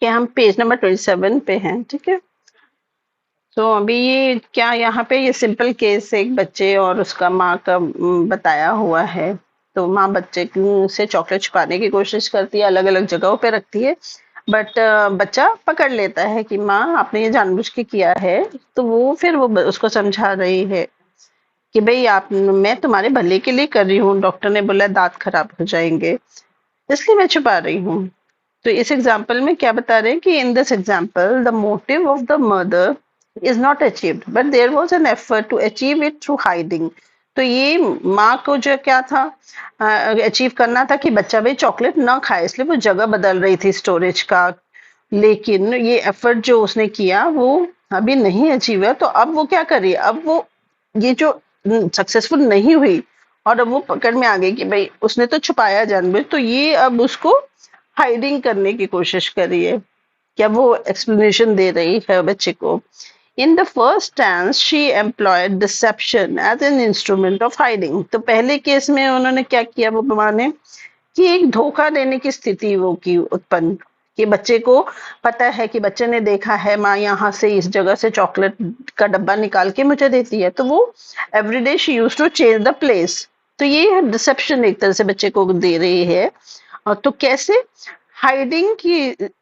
कि हम page number 27 पे हैं, ठीक है। तो अभी ये क्या यहाँ पे ये सिंपल केस एक बच्चे और उसका माँ का बताया हुआ है। तो माँ बच्चे से चॉकलेट छुपाने की कोशिश करती है, अलग अलग जगहों पे रखती है, बट बच्चा पकड़ लेता है कि माँ आपने ये जानबूझ के किया है। तो वो फिर वो उसको समझा रही है कि भाई आप, मैं तुम्हारे भले के लिए कर रही हूँ, डॉक्टर ने बोला दांत खराब हो जाएंगे, इसलिए मैं छुपा रही हूँ। तो इस एग्जाम्पल में क्या बता रहे हैं कि in this example the motive of the mother is not achieved but there was an effort to achieve it through hiding. तो ये माँ को जो क्या था, अचीव करना था कि बच्चा भाई चॉकलेट ना खाए, इसलिए वो जगह बदल रही थी स्टोरेज का। लेकिन ये एफर्ट जो उसने किया वो अभी नहीं अचीव है, तो अब वो क्या कर रही है, अब वो ये जो सक्सेसफुल नहीं हुई और अब वो पकड़ में आ गई कि भाई उसने तो छुपाया जानबूझ, तो ये अब उसको हाइडिंग करने की कोशिश कर रही है। क्या वो एक्सप्लेनेशन दे रही है बच्चे को। In the first tense she employed deception as an instrument of hiding. तो पहले केस में उन्होंने क्या किया, वो माँ ने, कि एक धोखा देने की स्थिति वो की उत्पन्न, कि बच्चे को पता है कि बच्चे ने देखा है माँ यहाँ से इस जगह से चॉकलेट का डब्बा निकाल के मुझे देती है, तो वो everyday she use to change the place. तो ये डिसेप्शन एक तरह से बच्चे को दे रही है। और तो कैसे हाइडिंग की,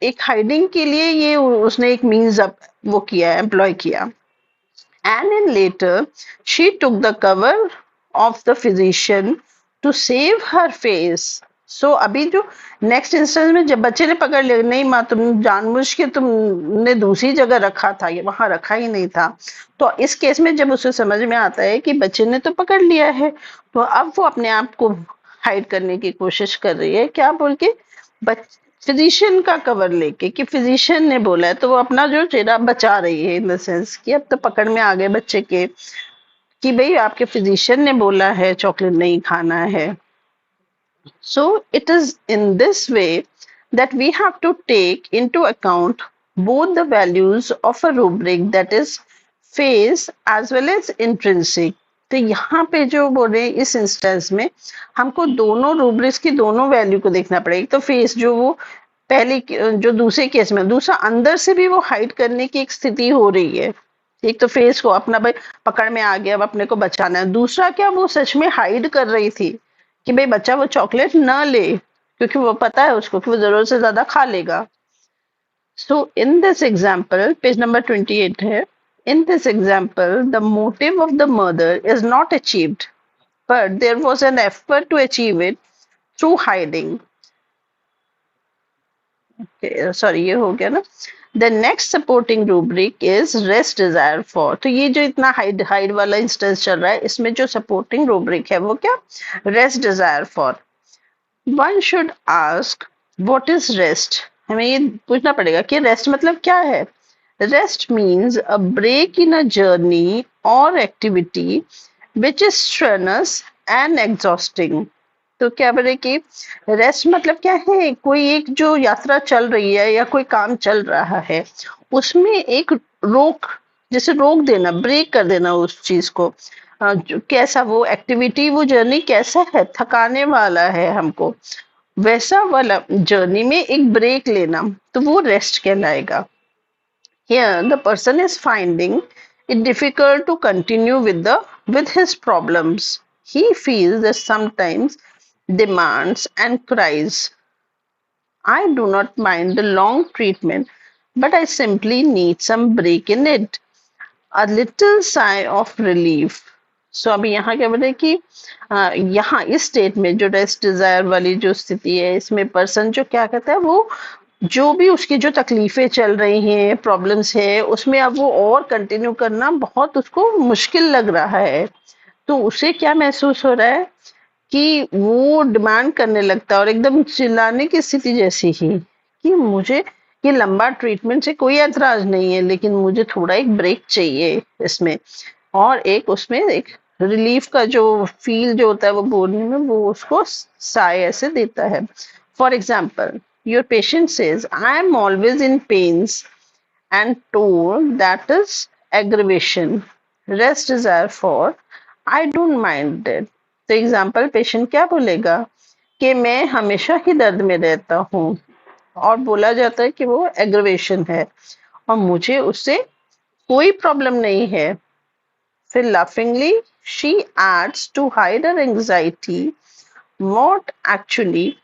एक हाइडिंग के लिए ये उसने एक मीन्स वो किया, एम्प्लॉय किया। And in later she took the cover of the physician to save her face. So अभी जो नेक्स्ट इंस्टेंस में जब बच्चे ने पकड़ लिया, नहीं माँ तुम जानबूझ के तुमने दूसरी जगह रखा था, ये वहां रखा ही नहीं था। तो इस केस में जब उसे समझ में आता है कि बच्चे ने तो पकड़ लिया है, तो अब वो अपने आप को हाइड करने की कोशिश कर रही है, क्या बोल के, फिजिशियन का कवर लेके, कि फिजिशियन ने बोला है, तो वो अपना जो चेहरा बचा रही है इन द सेंस कि अब तो पकड़ में आ गए बच्चे के कि भाई आपके फिजिशियन ने बोला है चॉकलेट नहीं खाना है। So it is in this way that we have to take into account both the values of a rubric, that is face as well as intrinsic। तो यहाँ पे जो बोले इस इंस्टेंस में हमको दोनों रूब्रिक्स की दोनों वैल्यू को देखना पड़ेगा। तो फेस जो वो पहले जो दूसरे केस में, दूसरा अंदर से भी वो हाइड करने की एक स्थिति हो रही है। एक तो फेस को अपना भाई पकड़ में आ गया, अब अपने को बचाना है। दूसरा क्या, वो सच में हाइड कर रही थी कि भाई बच्चा वो चॉकलेट ना ले, क्योंकि वो पता है उसको कि वो जरूरत से ज्यादा खा लेगा। So in this example, page number 28 है। In this example the motive of the mother is not achieved but there was an effort to achieve it through hiding. Sorry ये हो गया ना। The next supporting rubric is rest desire for. तो ये जो इतना hide hide वाला instance चल रहा है, इसमें जो सपोर्टिंग रूब्रिक है वो क्या, rest desire for. One should ask what is rest. हमें ये पूछना पड़ेगा कि रेस्ट मतलब क्या है। Rest means a break in a journey और activity which is strenuous and exhausting. तो क्या बोले कि रेस्ट मतलब क्या है, कोई एक जो यात्रा चल रही है या कोई काम चल रहा है उसमें एक रोक, जैसे रोक देना, ब्रेक कर देना उस चीज को। कैसा वो एक्टिविटी, वो जर्नी कैसा है, थकाने वाला है हमको, वैसा वाला जर्नी में एक ब्रेक लेना, तो वो रेस्ट कहलाएगा। Here the person is finding it difficult to continue with his problems. He feels that sometimes demands and cries, I do not mind the long treatment, but I simply need some break in it. A little sigh of relief. So अभी यहाँ क्या बोले कि यहाँ इस state में जो rest desire वाली जो स्थिति है, इसमें पर्सन जो क्या कहता है, वो जो भी उसकी जो तकलीफें चल रही हैं, प्रॉब्लम्स है, उसमें अब वो और कंटिन्यू करना बहुत उसको मुश्किल लग रहा है। तो उसे क्या महसूस हो रहा है कि वो डिमांड करने लगता है और एकदम चिल्लाने की स्थिति जैसी ही, कि मुझे ये लंबा ट्रीटमेंट से कोई ऐतराज नहीं है, लेकिन मुझे थोड़ा एक ब्रेक चाहिए इसमें, और एक उसमें एक रिलीफ का जो फील जो होता है वो बोलने में, वो उसको साय ऐसे देता है। For example, your patient says I am always in pains and told that is aggravation. Rest desire for I don't mind it. तो एग्जाम्पल पेशेंट क्या बोलेगा कि मैं हमेशा ही दर्द में रहता हूँ, और बोला जाता है कि वो एग्रवेशन है और मुझे उससे कोई प्रॉब्लम नहीं है। फिर laughingly she adds to hide her anxiety, what actually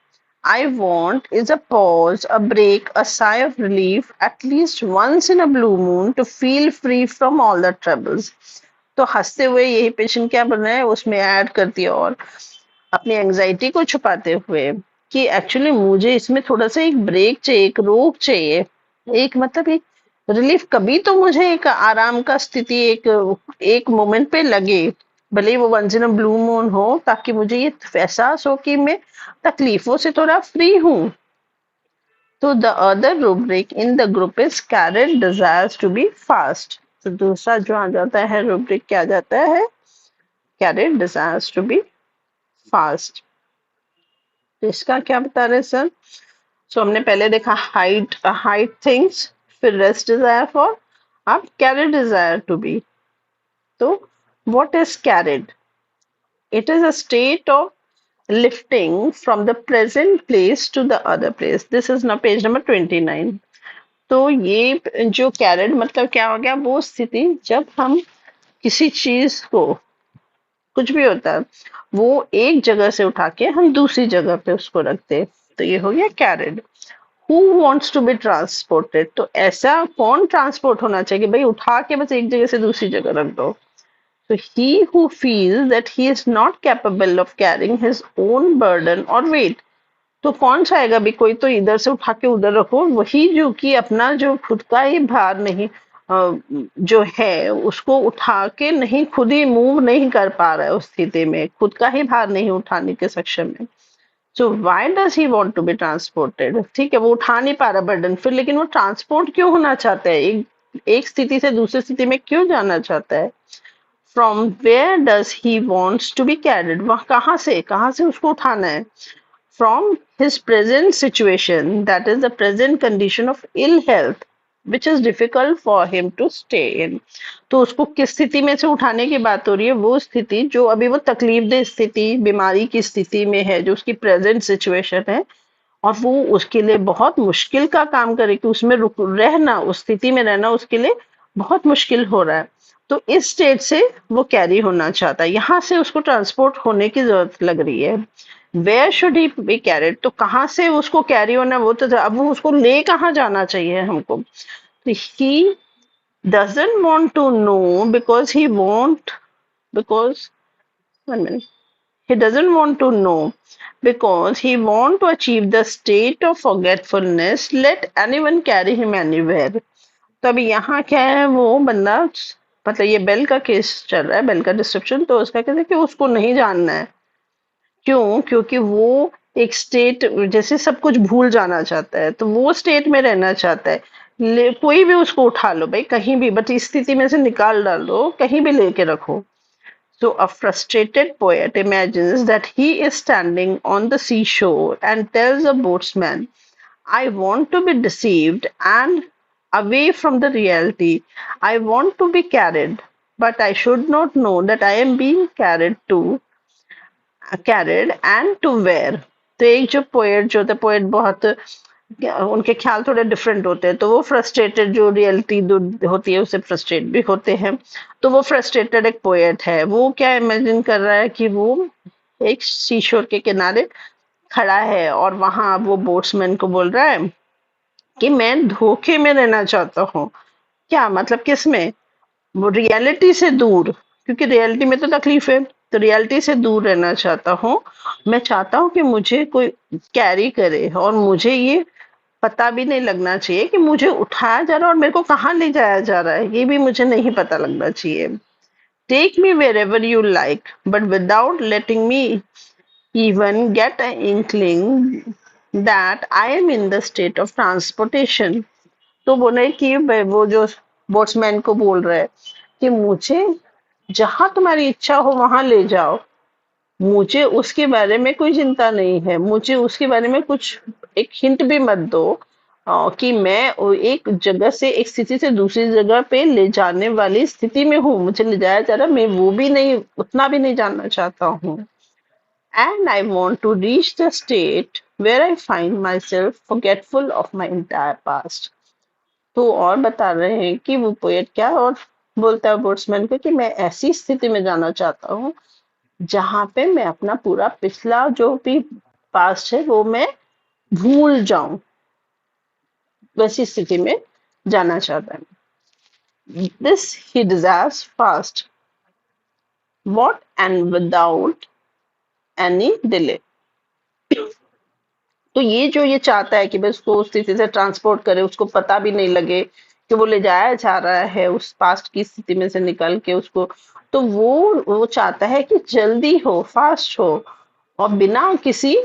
I want is a pause, a break, a sigh of relief, at least once in a blue moon to feel free from all the troubles. तो हंसते हुए यही patient क्या बन रहा है उसमें add कर दिया और अपनी एंजाइटी को छुपाते हुए कि एक्चुअली मुझे इसमें थोड़ा सा एक ब्रेक चाहिए, एक रोक चाहिए, एक मतलब एक रिलीफ, कभी तो मुझे एक आराम का स्थिति एक एक मोमेंट पे लगे, भले ही वो once in a blue moon हो, ताकि मुझे ये एहसास हो कि मैं तकलीफों से थोड़ा फ्री हूँ। तो the other rubric in the group is carrot desires to be fast. तो दूसरा जो आ जाता है रूब्रिक क्या आ जाता है, carried desires to be fast. तो इसका क्या बता रहे सर? सो हमने पहले देखा हाइट थिंग्स, फिर रेस्ट डिजायर फॉर, अब कैरेट डिजायर टू बी। तो what is carried? It is a state of lifting from the present place to the other place. This is now page number 29. तो ये जो carat मतलब क्या हो गया, वो स्थिति जब हम किसी चीज को, कुछ भी होता है, वो एक जगह से उठा के हम दूसरी जगह पे उसको रखते, तो ये हो गया carried. Who wants to be transported? तो ऐसा कौन ट्रांसपोर्ट होना चाहिए कि भाई उठा के बस एक जगह से दूसरी जगह रख दो? So he who feels that he is not capable of carrying his own burden or weight. तो कौन चाहेगा भी, कोई तो इधर से उठा के उधर रखो, वही जो कि अपना जो खुद का ही भार नहीं जो है उसको उठा के नहीं, खुद ही मूव नहीं कर पा रहा है उस स्थिति में, खुद का ही भार नहीं उठाने के सक्षम में। So why does he want to be transported? ठीक है, वो उठा नहीं पा रहा बर्डन, फिर लेकिन वो ट्रांसपोर्ट क्यों होना चाहता है, एक स्थिति से दूसरी स्थिति में क्यों जाना चाहता है? From where does he wants to be carried? वह कहाँ से उसको उठाना है? From his present situation, that is the present condition of ill health which is difficult for him to stay in. तो उसको किस स्थिति में से उठाने की बात हो रही है? वो स्थिति जो अभी वो तकलीफ दे स्थिति, बीमारी की स्थिति में है, जो उसकी प्रेजेंट सिचुएशन है, और वो उसके लिए बहुत मुश्किल का काम करे कि उसमें रहना, उस स्थिति में रहना उसके लिए बहुत मुश्किल हो रहा है। तो इस स्टेज से वो कैरी होना चाहता है, यहाँ से उसको ट्रांसपोर्ट होने की जरूरत लग रही है। Where should he be carried? तो कहाँ से उसको कैरी होना, वो तो अब वो उसको ले कहाँ जाना चाहिए हमको? तो ही doesn't want to know because he won't, because 1 minute, he doesn't want to know because he want to achieve the state of forgetfulness, let anyone carry him anywhere. तो अभी यहाँ क्या है, वो बंदा मतलब ये बेल का केस चल रहा है, बेल का डिस्क्रिप्शन, तो उसका कहते हैं कि उसको नहीं जानना है। क्यों? क्योंकि वो एक स्टेट जैसे सब कुछ भूल जाना चाहता है, तो वो स्टेट में रहना चाहता है। कोई भी उसको उठा लो भाई कहीं भी, बट इस स्थिति में से निकाल डालो, कहीं भी लेके रखो। So a frustrated poet imagines that he is standing on the seashore and tells a boatsman, I want to be deceived and away from the reality. I want to be carried, but I should not know that I am being carried and to where. तो एक जो poet जो होता है, poet बहुत उनके ख्याल थोड़े डिफरेंट होते हैं, तो वो फ्रस्ट्रेटेड, जो रियलिटी होती है उससे फ्रस्ट्रेट भी होते हैं। तो वो फ्रस्ट्रेटेड एक पोएट है, वो क्या इमेजिन कर रहा है कि वो एक सीशोर के किनारे खड़ा है और वहां वो बोट्समैन को बोल रहा है कि मैं धोखे में रहना चाहता हूँ। क्या मतलब किस में? वो रियलिटी से दूर, क्योंकि रियलिटी में तो तकलीफ है, तो रियलिटी से दूर रहना चाहता हूँ। मैं चाहता हूँ कि मुझे कोई कैरी करे और मुझे ये पता भी नहीं लगना चाहिए कि मुझे उठाया जा रहा है और मेरे को कहाँ ले जाया जा रहा है, ये भी मुझे नहीं पता लगना चाहिए। Take me wherever you like but without letting me even get an inkling that I am in the state of transportation. तो बोले कि वो जो बोट्समैन को बोल रहा है कि मुझे जहां तुम्हारी इच्छा हो वहां ले जाओ, मुझे उसके बारे में कोई चिंता नहीं है, मुझे उसके बारे में कुछ एक हिंट भी मत दो कि मैं एक जगह से एक स्थिति से दूसरी जगह पे ले जाने वाली स्थिति में हूँ, मुझे ले जाया जा रहा, मैं वो भी नहीं, उतना भी नहीं जानना चाहता हूँ। And I want to reach the state where I find myself forgetful of my entire past. तो और बता रहे हैं कि वो पोएट क्या और बोलता है बोट्समैन को कि मैं ऐसी स्थिति में जाना चाहता हूँ जहां पे मैं अपना पूरा पिछला जो भी पास्ट है वो मैं भूल जाऊं, वैसी स्थिति में जाना चाहता है. This he desires fast, what and without any delay. तो ये जो ये चाहता है कि बस उसको उस स्थिति से ट्रांसपोर्ट करे, उसको पता भी नहीं लगे कि वो ले जाया जा रहा है उस पास्ट की स्थिति में से निकल के उसको. तो वो चाहता है कि जल्दी हो, फास्ट हो और बिना किसी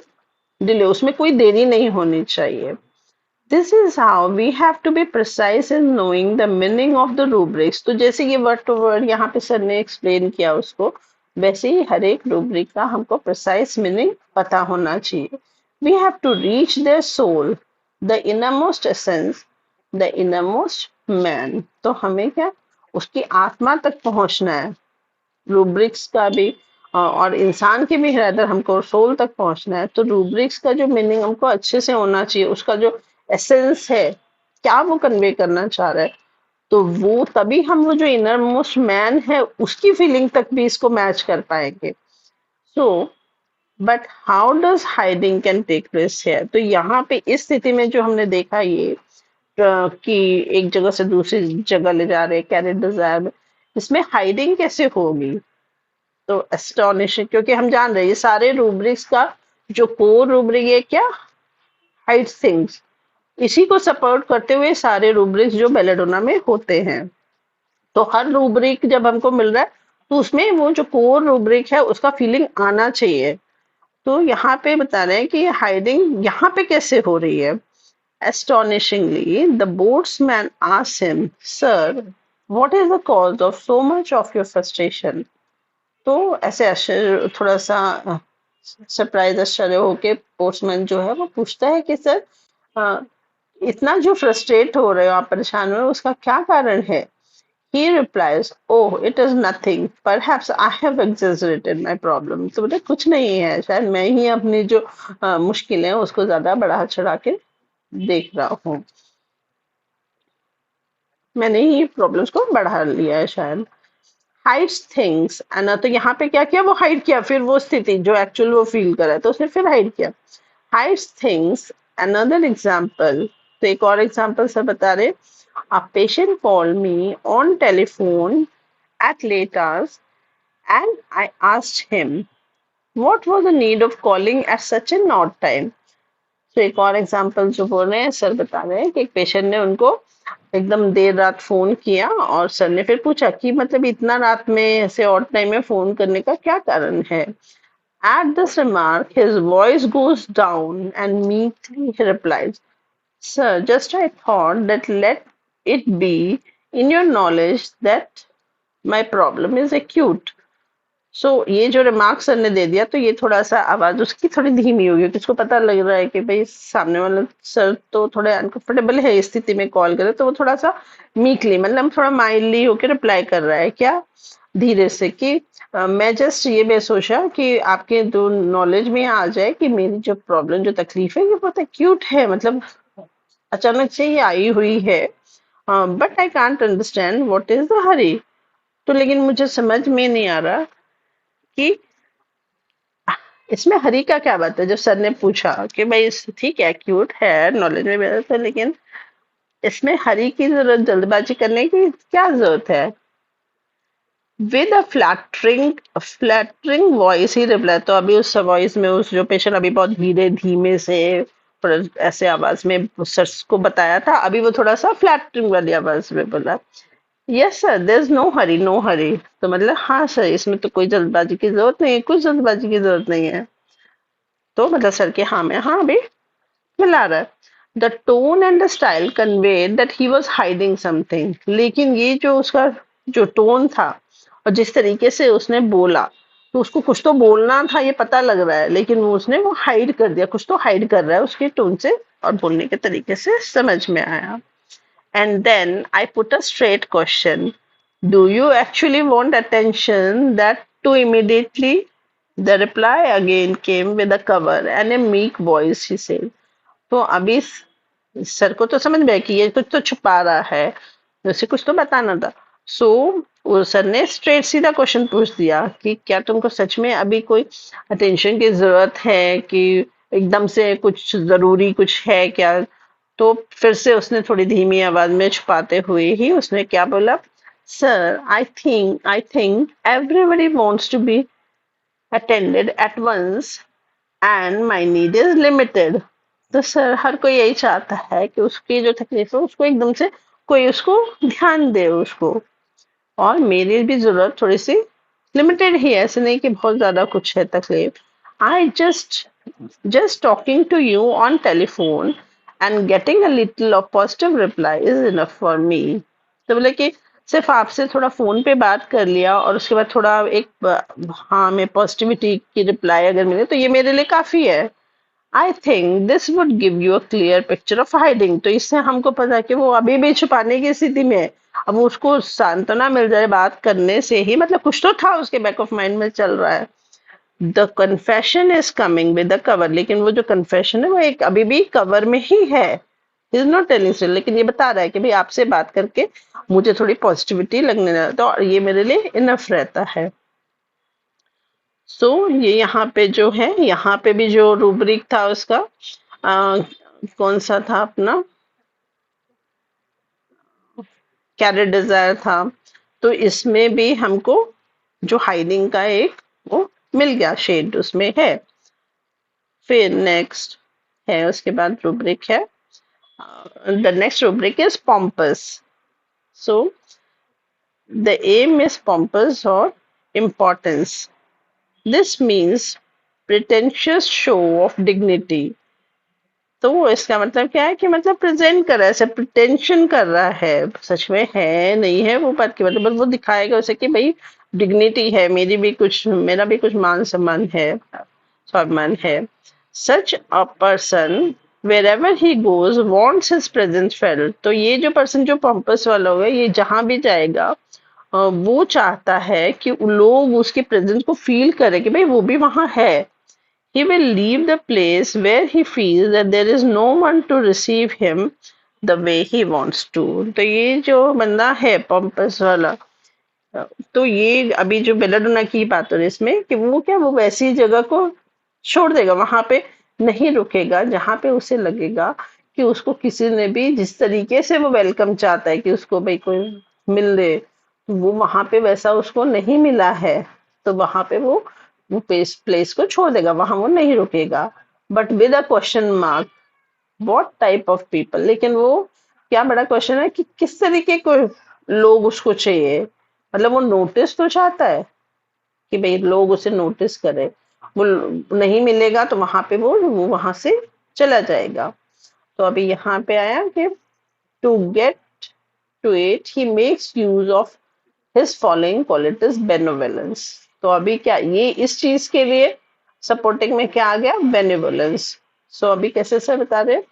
डिले, उसमें कोई देरी नहीं होनी चाहिए. This is how we have to be precise in knowing the meaning of the rubrics. तो जैसे ये वर्ड टू वर्ड यहाँ पे सर ने एक्सप्लेन किया उसको, वैसे ही हर एक रूब्रिक का हमको प्रिसाइज मीनिंग पता होना चाहिए. We have to reach their soul, the innermost essence, the innermost man. तो हमें क्या उसकी आत्मा तक पहुंचना है, रूब्रिक्स का भी और इंसान के भी अगर हमको सोल तक पहुंचना है तो रूब्रिक्स का जो मीनिंग हमको अच्छे से होना चाहिए, उसका जो एसेंस है, क्या वो कन्वे करना चाह रहा है, तो वो तभी हम वो जो इनर मोस्ट मैन है उसकी फीलिंग तक भी इसको मैच कर पाएंगे. So but how does hiding can take place है. तो यहाँ पे इस स्थिति में जो हमने देखा ये कि एक जगह से दूसरी जगह ले जा रहे हैं कैरेट डिजायर में, इसमें हाइडिंग कैसे होगी. तो एस्टोनिशिंग, क्योंकि हम जान रहे हैं ये सारे रूब्रिक्स का जो कोर रूब्रिक है क्या, हाइड थिंग्स, इसी को सपोर्ट करते हुए सारे रूब्रिक्स जो बेलेडोना में होते हैं. तो हर रूब्रिक जब हमको मिल रहा है तो उसमें वो जो कोर रूब्रिक है उसका फीलिंग आना चाहिए. तो यहाँ पे बता रहे हैं कि हाइडिंग यहाँ पे कैसे हो रही है. Astonishingly, the boatsman asked him, Sir, what is the cause of so much of your frustration? तो ऐसे आश्चर्य, थोड़ा सा सरप्राइज आश्चर्य होके पोस्टमैन जो है वो पूछता है कि सर इतना जो फ्रस्ट्रेट हो रहे हो आप, परेशान हो रहे हो, उसका क्या कारण है. He replies, Oh, it is nothing. Perhaps I have exaggerated my problem. तो बोले कुछ नहीं है, शायद मैं ही अपनी जो मुश्किलें हैं उसको ज्यादा बढ़ा चढ़ा के देख रहा हूँ, मैंने ही प्रॉब्लम्स को बढ़ा लिया है शायद. हाइड्स थिंग्स, तो यहाँ पे क्या किया, वो हाइड किया, फिर वो स्थिति जो एक्चुअल वो फील कर रहा है तो उसने फिर हाइड किया. Hides things, another example. तो एक और एग्जाम्पल सर बता रहे, a patient call me on telephone at late hours and I asked him what was the need of calling at such an odd time. तो एक और example जो बोल रहे हैं सर बता रहे हैं कि एक पेशेंट ने उनको एकदम देर रात फोन किया और सर ने फिर पूछा कि मतलब इतना रात में ऐसे ऑड टाइम में फोन करने का क्या कारण है. At this remark, his voice goes down and meekly he replies, Sir, just I thought that let it be in your knowledge that my problem is acute. ये जो रिमार्क सर ने दे दिया तो ये थोड़ा सा आवाज उसकी थोड़ी धीमी होगी क्योंकि उसको पता लग रहा है कि भाई सामने वाला सर तो थोड़े अनकंफर्टेबल है इस स्थिति में कॉल करे, तो वो थोड़ा सा मीकली मतलब थोड़ा माइल्डली होकर रिप्लाई कर रहा है क्या, धीरे से कि मैं जस्ट ये सोचा कि आपके जो नॉलेज में आ जाए कि मेरी जो प्रॉब्लम जो तकलीफ है ये बहुत एक्यूट है, मतलब अचानक से ये आई हुई है, but I can't understand what is the hurry. तो लेकिन मुझे समझ में नहीं आ रहा कि इसमें हरी का क्या बात है. जब सर ने पूछा कि भाई ठीक है क्यूट है नॉलेज में मेरा था, लेकिन इसमें हरी की जरूरत, जल्दबाजी करने की क्या जरूरत है. With a flattering voice he reply. तो अभी उस वॉइस में उस जो पेशेंट अभी बहुत धीरे धीमे से ऐसे आवाज में सर को बताया था, अभी वो थोड़ा सा फ्लैटरिंग वाली आवाज में बोला, yes sir there is no hurry, no hurry. तो मतलब हाँ सर इसमें तो कोई जल्दबाजी की जरूरत नहीं है, कुछ जल्दबाजी की जरूरत नहीं है. तो मतलब सर के हाँ में हाँ भी मिला रहा है. The tone and the style convey that he was hiding something. लेकिन ये जो उसका जो टोन था और जिस तरीके से उसने बोला, तो उसको कुछ तो बोलना था ये पता लग रहा है, लेकिन वो उसने वो हाइड कर दिया, कुछ तो हाइड कर रहा है उसके टोन से और बोलने के तरीके से समझ में आया. And then I put a straight question. Do you actually want attention that too immediately? The reply again came with a cover and a meek voice, he said. तो अभी सर को तो समझ में आया कि ये कुछ तो छुपा रहा है, उसे कुछ तो बताना था। सो वो सर ने स्ट्रेट सीधा क्वेश्चन पूछ दिया कि क्या तुमको सच में अभी कोई अटेंशन की जरूरत है, कि एकदम से कुछ जरूरी कुछ है क्या? तो फिर से उसने थोड़ी धीमी आवाज में छुपाते हुए ही उसने क्या बोला, sir I think everybody wants to be attended at once and my need is limited. तो सर हर कोई यही चाहता है कि उसकी जो तकलीफ है उसको एकदम से कोई उसको ध्यान दे उसको, और मेरी भी जरूरत थोड़ी सी लिमिटेड ही है, ऐसे नहीं कि बहुत ज्यादा कुछ है तकलीफ। I just talking to you on telephone and getting a little of positive reply is enough for me. तो बोले कि सिर्फ आपसे थोड़ा फोन पे बात कर लिया और उसके बाद थोड़ा हाँ में पॉजिटिविटी की रिप्लाई अगर मिले तो ये मेरे लिए काफी है। I think this would give you a clear picture of hiding. तो इससे हमको पता है कि वो अभी भी छुपाने की स्थिति में है। अब उसको सांत्वना मिल जाए बात करने से ही, मतलब कुछ तो था उसके बैक ऑफ माइंड में चल रहा है। The confession is coming with the cover, लेकिन वो जो कन्फेशन है वो एक अभी भी कवर में ही है। इज नॉट टेलिंग स्टिल, लेकिन ये बता रहा है कि भाई आपसे बात करके मुझे थोड़ी पॉजिटिविटी लगने लगता है और ये मेरे लिए इनफ रहता है। सो ये यहाँ पे जो है, यहाँ पे भी जो रूब्रिक था उसका कौन सा था अपना, कैरेट डिजायर था। तो इसमें भी हमको जो हाइडिंग का एक वो मिल गया, शेड उसमें है। फिर नेक्स्ट है, उसके बाद रूब्रिक है, the next rubric is pompous. So the aim is pompous और importance. This means pretentious show of dignity। तो इसका मतलब क्या है कि मतलब प्रेजेंट कर रहा है, ऐसे प्रिटेंशन कर रहा है, सच में है नहीं है वो बात की मतलब, बस वो दिखाएगा उसे कि भाई डिग्निटी है, मेरी भी कुछ, मेरा भी कुछ मान सम्मान है, सम्मान है। Such a person wherever he goes wants his presence felt. तो ये जो पर्सन जो पंपस वाला होगा, ये जहां भी जाएगा वो चाहता है कि लोग उसके प्रेजेंस को फील करें कि भाई वो भी वहां है। He will leave the place where he feels that there is no one to receive him the way he wants to। तो ये जो बंदा है पंपस वाला, तो ये अभी जो बेलाडोना की बात हो रही है इसमें कि वो क्या, वो वैसी जगह को छोड़ देगा, वहां पे नहीं रुकेगा जहां पे उसे लगेगा कि उसको किसी ने भी जिस तरीके से वो वेलकम चाहता है कि उसको भाई कोई मिल ले, वो वहां पे वैसा उसको नहीं मिला है। तो वहां पे वो प्लेस को छोड़ देगा, वहां वो नहीं रुकेगा। But with a question mark, what type of people, लेकिन वो क्या बड़ा क्वेश्चन है कि किस तरीके को लोग उसको चाहिए। मतलब वो नोटिस तो चाहता है कि भाई लोग उसे नोटिस करें, वो नहीं मिलेगा तो वहां पे वो वहां से चला जाएगा। तो अभी यहाँ पे आया कि to get to it he makes use of his following qualities benevolence. तो अभी क्या ये इस चीज के लिए सपोर्टिंग में क्या आ गया, बेनिवोलेंस। सो अभी कैसे सर बता रहे,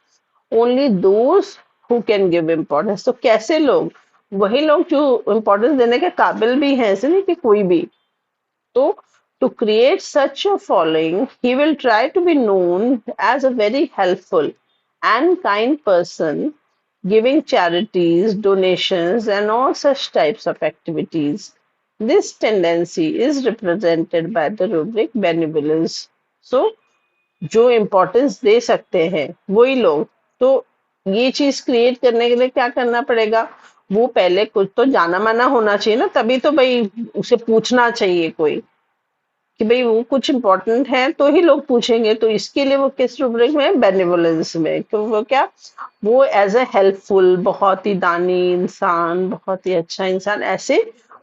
only those who can give importance. तो कैसे लोग, वही लोग जो इम्पोर्टेंस देने के काबिल भी हैं, ऐसे नहीं कि कोई भी। तो to create such a following, he will try to be known as a very helpful and kind person, giving charities, donations, and all such types of activities. This tendency is represented by the rubric benevolence. So, जो importance दे सकते हैं वही लोग। तो ये चीज create करने के लिए क्या करना पड़ेगा, वो पहले कुछ तो जाना माना होना चाहिए ना, तभी तो भाई उसे पूछना चाहिए कोई कि भाई वो कुछ इम्पोर्टेंट है तो ही लोग पूछेंगे। तो इसके लिए वो किस रूब्रिक में, बेनिवोलेंस में। तो वो क्या, वो एज ए हेल्पफुल, बहुत ही दानी इंसान, बहुत ही अच्छा इंसान, ऐसे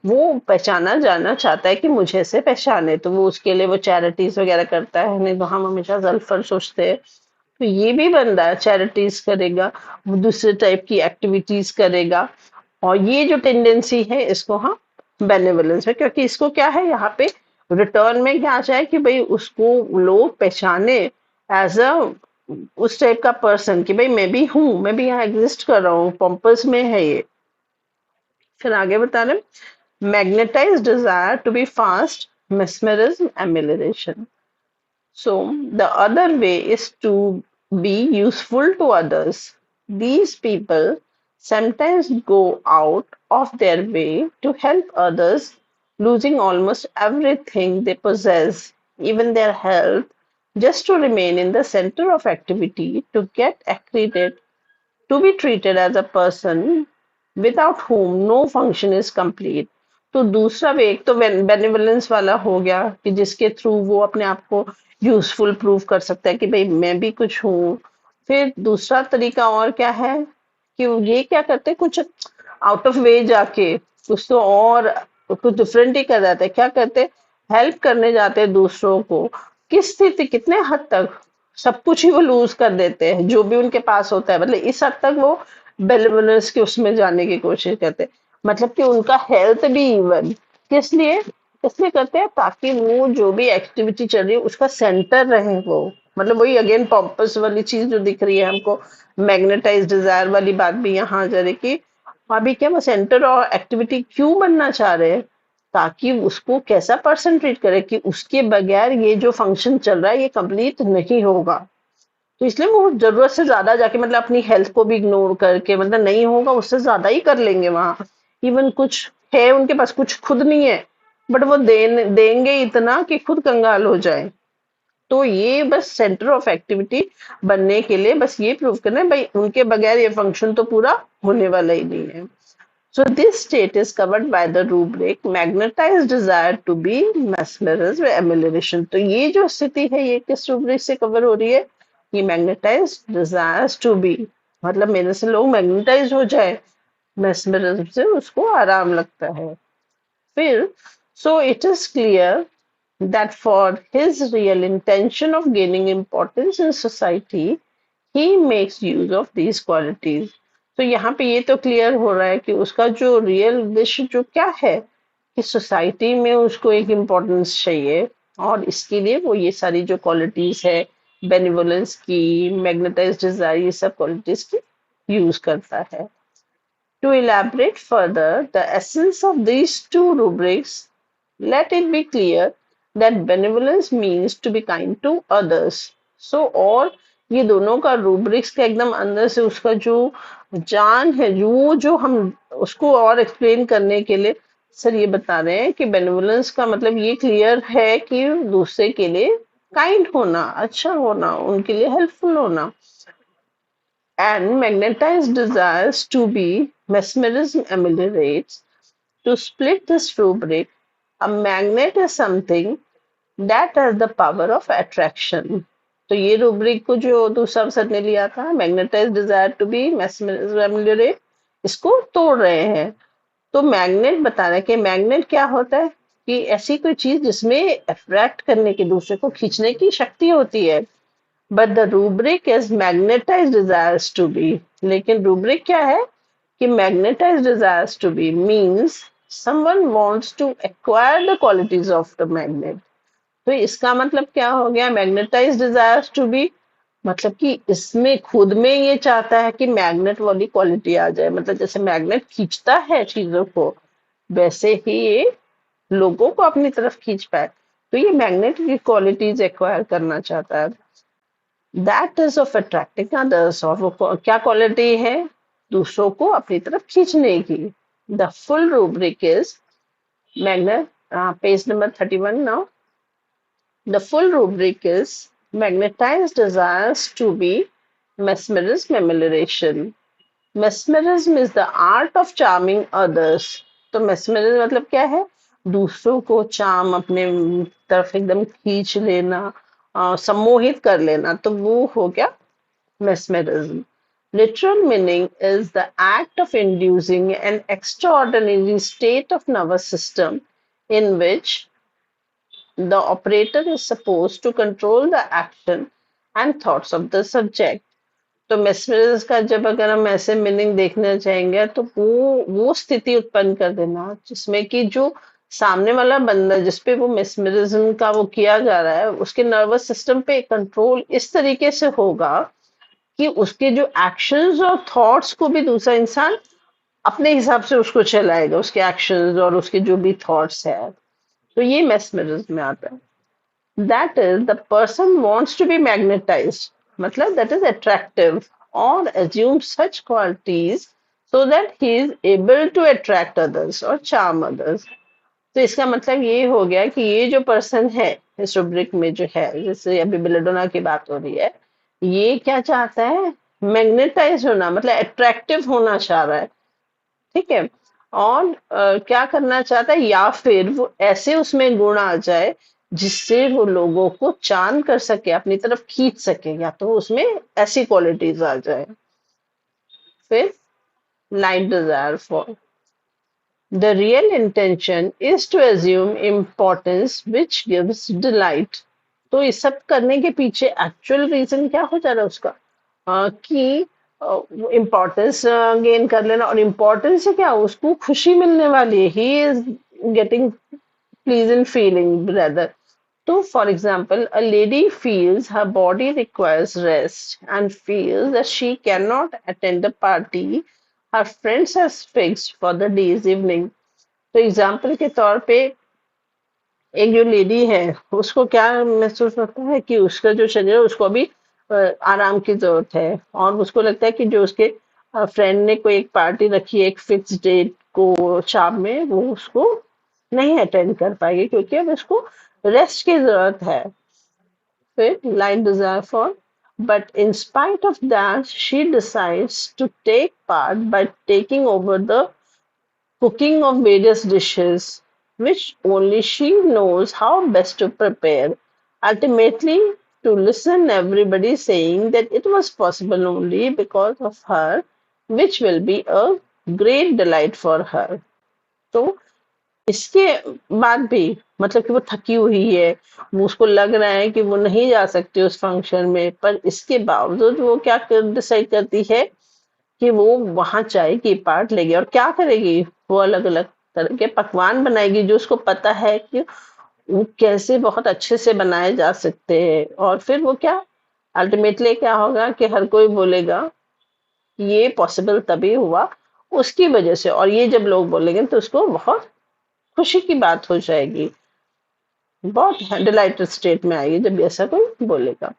वो पहचाना जाना चाहता है कि मुझे ऐसे पहचाने। तो वो उसके लिए वो चैरिटीज वगैरह करता है, नहीं तो हम हमेशा जल्फर सोचते हैं। तो ये भी बंदा चैरिटीज करेगा, वो दूसरे टाइप की एक्टिविटीज करेगा। और ये जो टेंडेंसी है इसको हम बेनेवोलेंस में, क्योंकि इसको क्या है यहाँ पे रिटर्न में क्या चाहे कि भाई उसको लोग पहचाने एज अ उस टाइप का पर्सन कि भाई मैं भी हूँ, मैं भी यहाँ एग्जिस्ट कर रहा हूँ, पॉम्पस में है ये। फिर आगे बता रहे, magnetise desire to be fast mesmerism, amelioration. So the other way is to be useful to others. These people sometimes go out of their way to help others, losing almost everything they possess, even their health, just to remain in the center of activity, to get accredited, to be treated as a person without whom no function is complete. तो दूसरा वे एक तो बेनिवोलेंस वाला हो गया कि जिसके through वो अपने आप को यूजफुल प्रूव कर सकता है कि भाई मैं भी कुछ हूँ। फिर दूसरा तरीका और क्या है कि ये क्या करते हैं कुछ आउट ऑफ वे जाके कुछ तो और कुछ डिफरेंट ही कर जाते हैं। क्या करते हैं? हेल्प करने जाते हैं दूसरों को। किस स्थिति कितने हद तक सब कुछ ही वो लूज कर देते हैं जो भी उनके पास होता है, मतलब इस हद तक वो बेलिवरेंस के उसमें जाने की कोशिश करते हैं, मतलब कि उनका हेल्थ भी इवन किस लिए इसलिए करते हैं ताकि वो जो भी एक्टिविटी चल रही है उसका सेंटर रहे वो। मतलब वही अगेन पॉम्पस वाली चीज जो दिख रही है हमको, मैग्नेटाइज डिजायर वाली बात भी यहाँ आ जा रही कि अभी क्या वो सेंटर और एक्टिविटी क्यों बनना चाह रहे हैं, ताकि उसको कैसा पर्सन ट्रीट करे कि उसके बगैर ये जो फंक्शन चल रहा है ये कंप्लीट नहीं होगा। तो इसलिए वो जरूरत से ज्यादा जाके मतलब अपनी हेल्थ को भी इग्नोर करके मतलब नहीं होगा उससे ज्यादा ही कर लेंगे वहां। इवन कुछ है उनके पास कुछ खुद नहीं है बट वो देंगे इतना कि खुद कंगाल हो जाए। तो ये बस सेंटर ऑफ एक्टिविटी बनने के लिए बस ये प्रूव करना है भाई उनके बगैर ये फंक्शन तो पूरा होने वाला ही नहीं है। So this state is covered by the rubric magnetized desire to be mesmerized with amelioration। तो ये जो स्थिति है ये किस रूब्रिक से कवर हो रही है? ये magnetized desires to be, मतलब मेरे से लोग मैग्नेटाइज हो जाए, mesmerism से उसको आराम लगता है। फिर so it is clear that for his real intention of gaining importance in society he makes use of these qualities। तो यहाँ पे ये तो क्लियर हो रहा है कि उसका जो रियल विश जो क्या है कि सोसाइटी में उसको एक इम्पोर्टेंस चाहिए और इसके लिए वो ये सारी जो क्वालिटीज है बेनिवोलेंस की, मैग्नेटाइज डिजायर, ये सब क्वालिटीज की यूज करता है। To elaborate further the essence of these two rubrics, let it be clear that benevolence means to be kind to others। So और ये दोनों का rubrics का एकदम अंदर से उसका जो जान है जो हम उसको और एक्सप्लेन करने के लिए सर ये बता रहे हैं कि बेनिवोलेंस का मतलब ये क्लियर है कि दूसरे के लिए काइंड होना, अच्छा होना, उनके लिए हेल्पफुल होना। And magnetized desires to be mesmerism ameliorates। To split this rubric, a magnet is something that has the power of attraction। तो ये रूब्रिक को जो दूसरा सर ने लिया था magnetise desire to be mesmerism ameliorate, इसको तोड़ रहे हैं। तो मैग्नेट बता रहे हैं कि मैग्नेट क्या होता है कि ऐसी कोई चीज जिसमें अट्रैक्ट करने की, दूसरे को खींचने की शक्ति होती है। But the rubric is magnetise desires to be, लेकिन रूब्रिक क्या है कि magnetise desires to be means someone wants to acquire the qualities of the magnet. तो इसका मतलब क्या हो गया? मैग्नेटाइज डिजायर्स टू बी मतलब कि इसमें खुद में ये चाहता है कि मैग्नेट वाली क्वालिटी आ जाए, मतलब जैसे मैग्नेट खींचता है चीजों को वैसे ही ये लोगों को अपनी तरफ खींच पाए। तो ये मैग्नेट की क्वालिटीज एक्वायर करना चाहता है। That is of attracting others, और वो क्या क्वालिटी है? दूसरों को अपनी तरफ खींचने की। The full rubric is magnet, page number 31 now. The full rubric is magnetise desires to be mesmerism amelioration। mesmerism is the art of charming others। तो mesmerism मतलब क्या है? दूसरों को चार्म, अपने तरफ एकदम खींच लेना, सम्मोहित कर लेना, तो वो हो गया mesmerism। Literal meaning is the act of inducing an extraordinary state of nervous system in which the operator is supposed to control the action and thoughts of the subject। तो मेस्मरिज्म का जब अगर हम ऐसे मीनिंग देखना चाहेंगे तो वो स्थिति उत्पन्न कर देना जिसमें कि जो सामने वाला बंदा जिसपे वो मेस्मरिज्म का वो किया जा रहा है उसके नर्वस सिस्टम पे कंट्रोल इस तरीके से होगा कि उसके जो एक्शंस और थॉट्स को भी दूसरा इंसान अपने हिसाब से उसको चलाएगा, उसके एक्शंस और उसके जो भी थॉट्स है। तो ये mesmerism में आता है. That is, the person wants to be magnetized, मतलब that is attractive, or assume such qualities so that he is able to attract others or charm others. तो इसका मतलब ये हो गया कि ये जो पर्सन है इस रुब्रिक में जो है, जैसे अभी बेलेडोना की बात हो रही है, ये क्या चाहता है? मैग्नेटाइज होना, मतलब अट्रैक्टिव होना चाह रहा है. ठीक है. और क्या करना चाहता है, या फिर वो ऐसे उसमें गुण आ जाए जिससे वो लोगों को चार्म कर सके, अपनी तरफ खींच सके, या तो उसमें ऐसी क्वालिटीज आ जाए. फिर light desire for the real intention is to assume importance which gives delight. तो इस सब करने के पीछे एक्चुअल रीजन क्या हो जा रहा है उसका, कि इम्पोर्टेंस गेन कर लेना, और इम्पोर्टेंस से क्या उसको खुशी मिलने वाली है, ही is getting pleasant feeling rather. So for example, a lady feels her body requires rest and feels that she cannot attend a party her friends has fixed for the day's evening. तो example के तौर पे एक जो lady है उसको क्या महसूस होता है कि उसका जो शरीर है उसको अभी आराम की जरूरत है, और उसको लगता है कि जो उसके फ्रेंड ने कोई एक पार्टी रखी है एक फिक्स डेट को शाम में, वो उसको नहीं अटेंड कर पाएगी क्योंकि अब उसको रेस्ट की जरूरत है. फिर light desire for, but in spite of that she decides to take part by taking over the cooking of various dishes which only she knows how best to prepare, ultimately to listen everybody saying that it was possible only because of her, which will be a great delight for her. तो इसके बाद भी मतलब कि वो थकी हुई है, वो उसको लग रहा है कि वो नहीं जा सकती उस फंक्शन में, पर इसके बावजूद वो क्या डिसाइड करती है कि वो वहां चाय की पार्ट लेगी, और क्या करेगी, वो अलग अलग तरह के पकवान बनाएगी जो उसको पता है कि वो कैसे बहुत अच्छे से बनाए जा सकते हैं. और फिर वो क्या अल्टीमेटली क्या होगा कि हर कोई बोलेगा ये पॉसिबल तभी हुआ उसकी वजह से, और ये जब लोग बोलेंगे तो उसको बहुत खुशी की बात हो जाएगी, बहुत डिलाइटेड स्टेट में आएगी जब ऐसा कोई बोलेगा.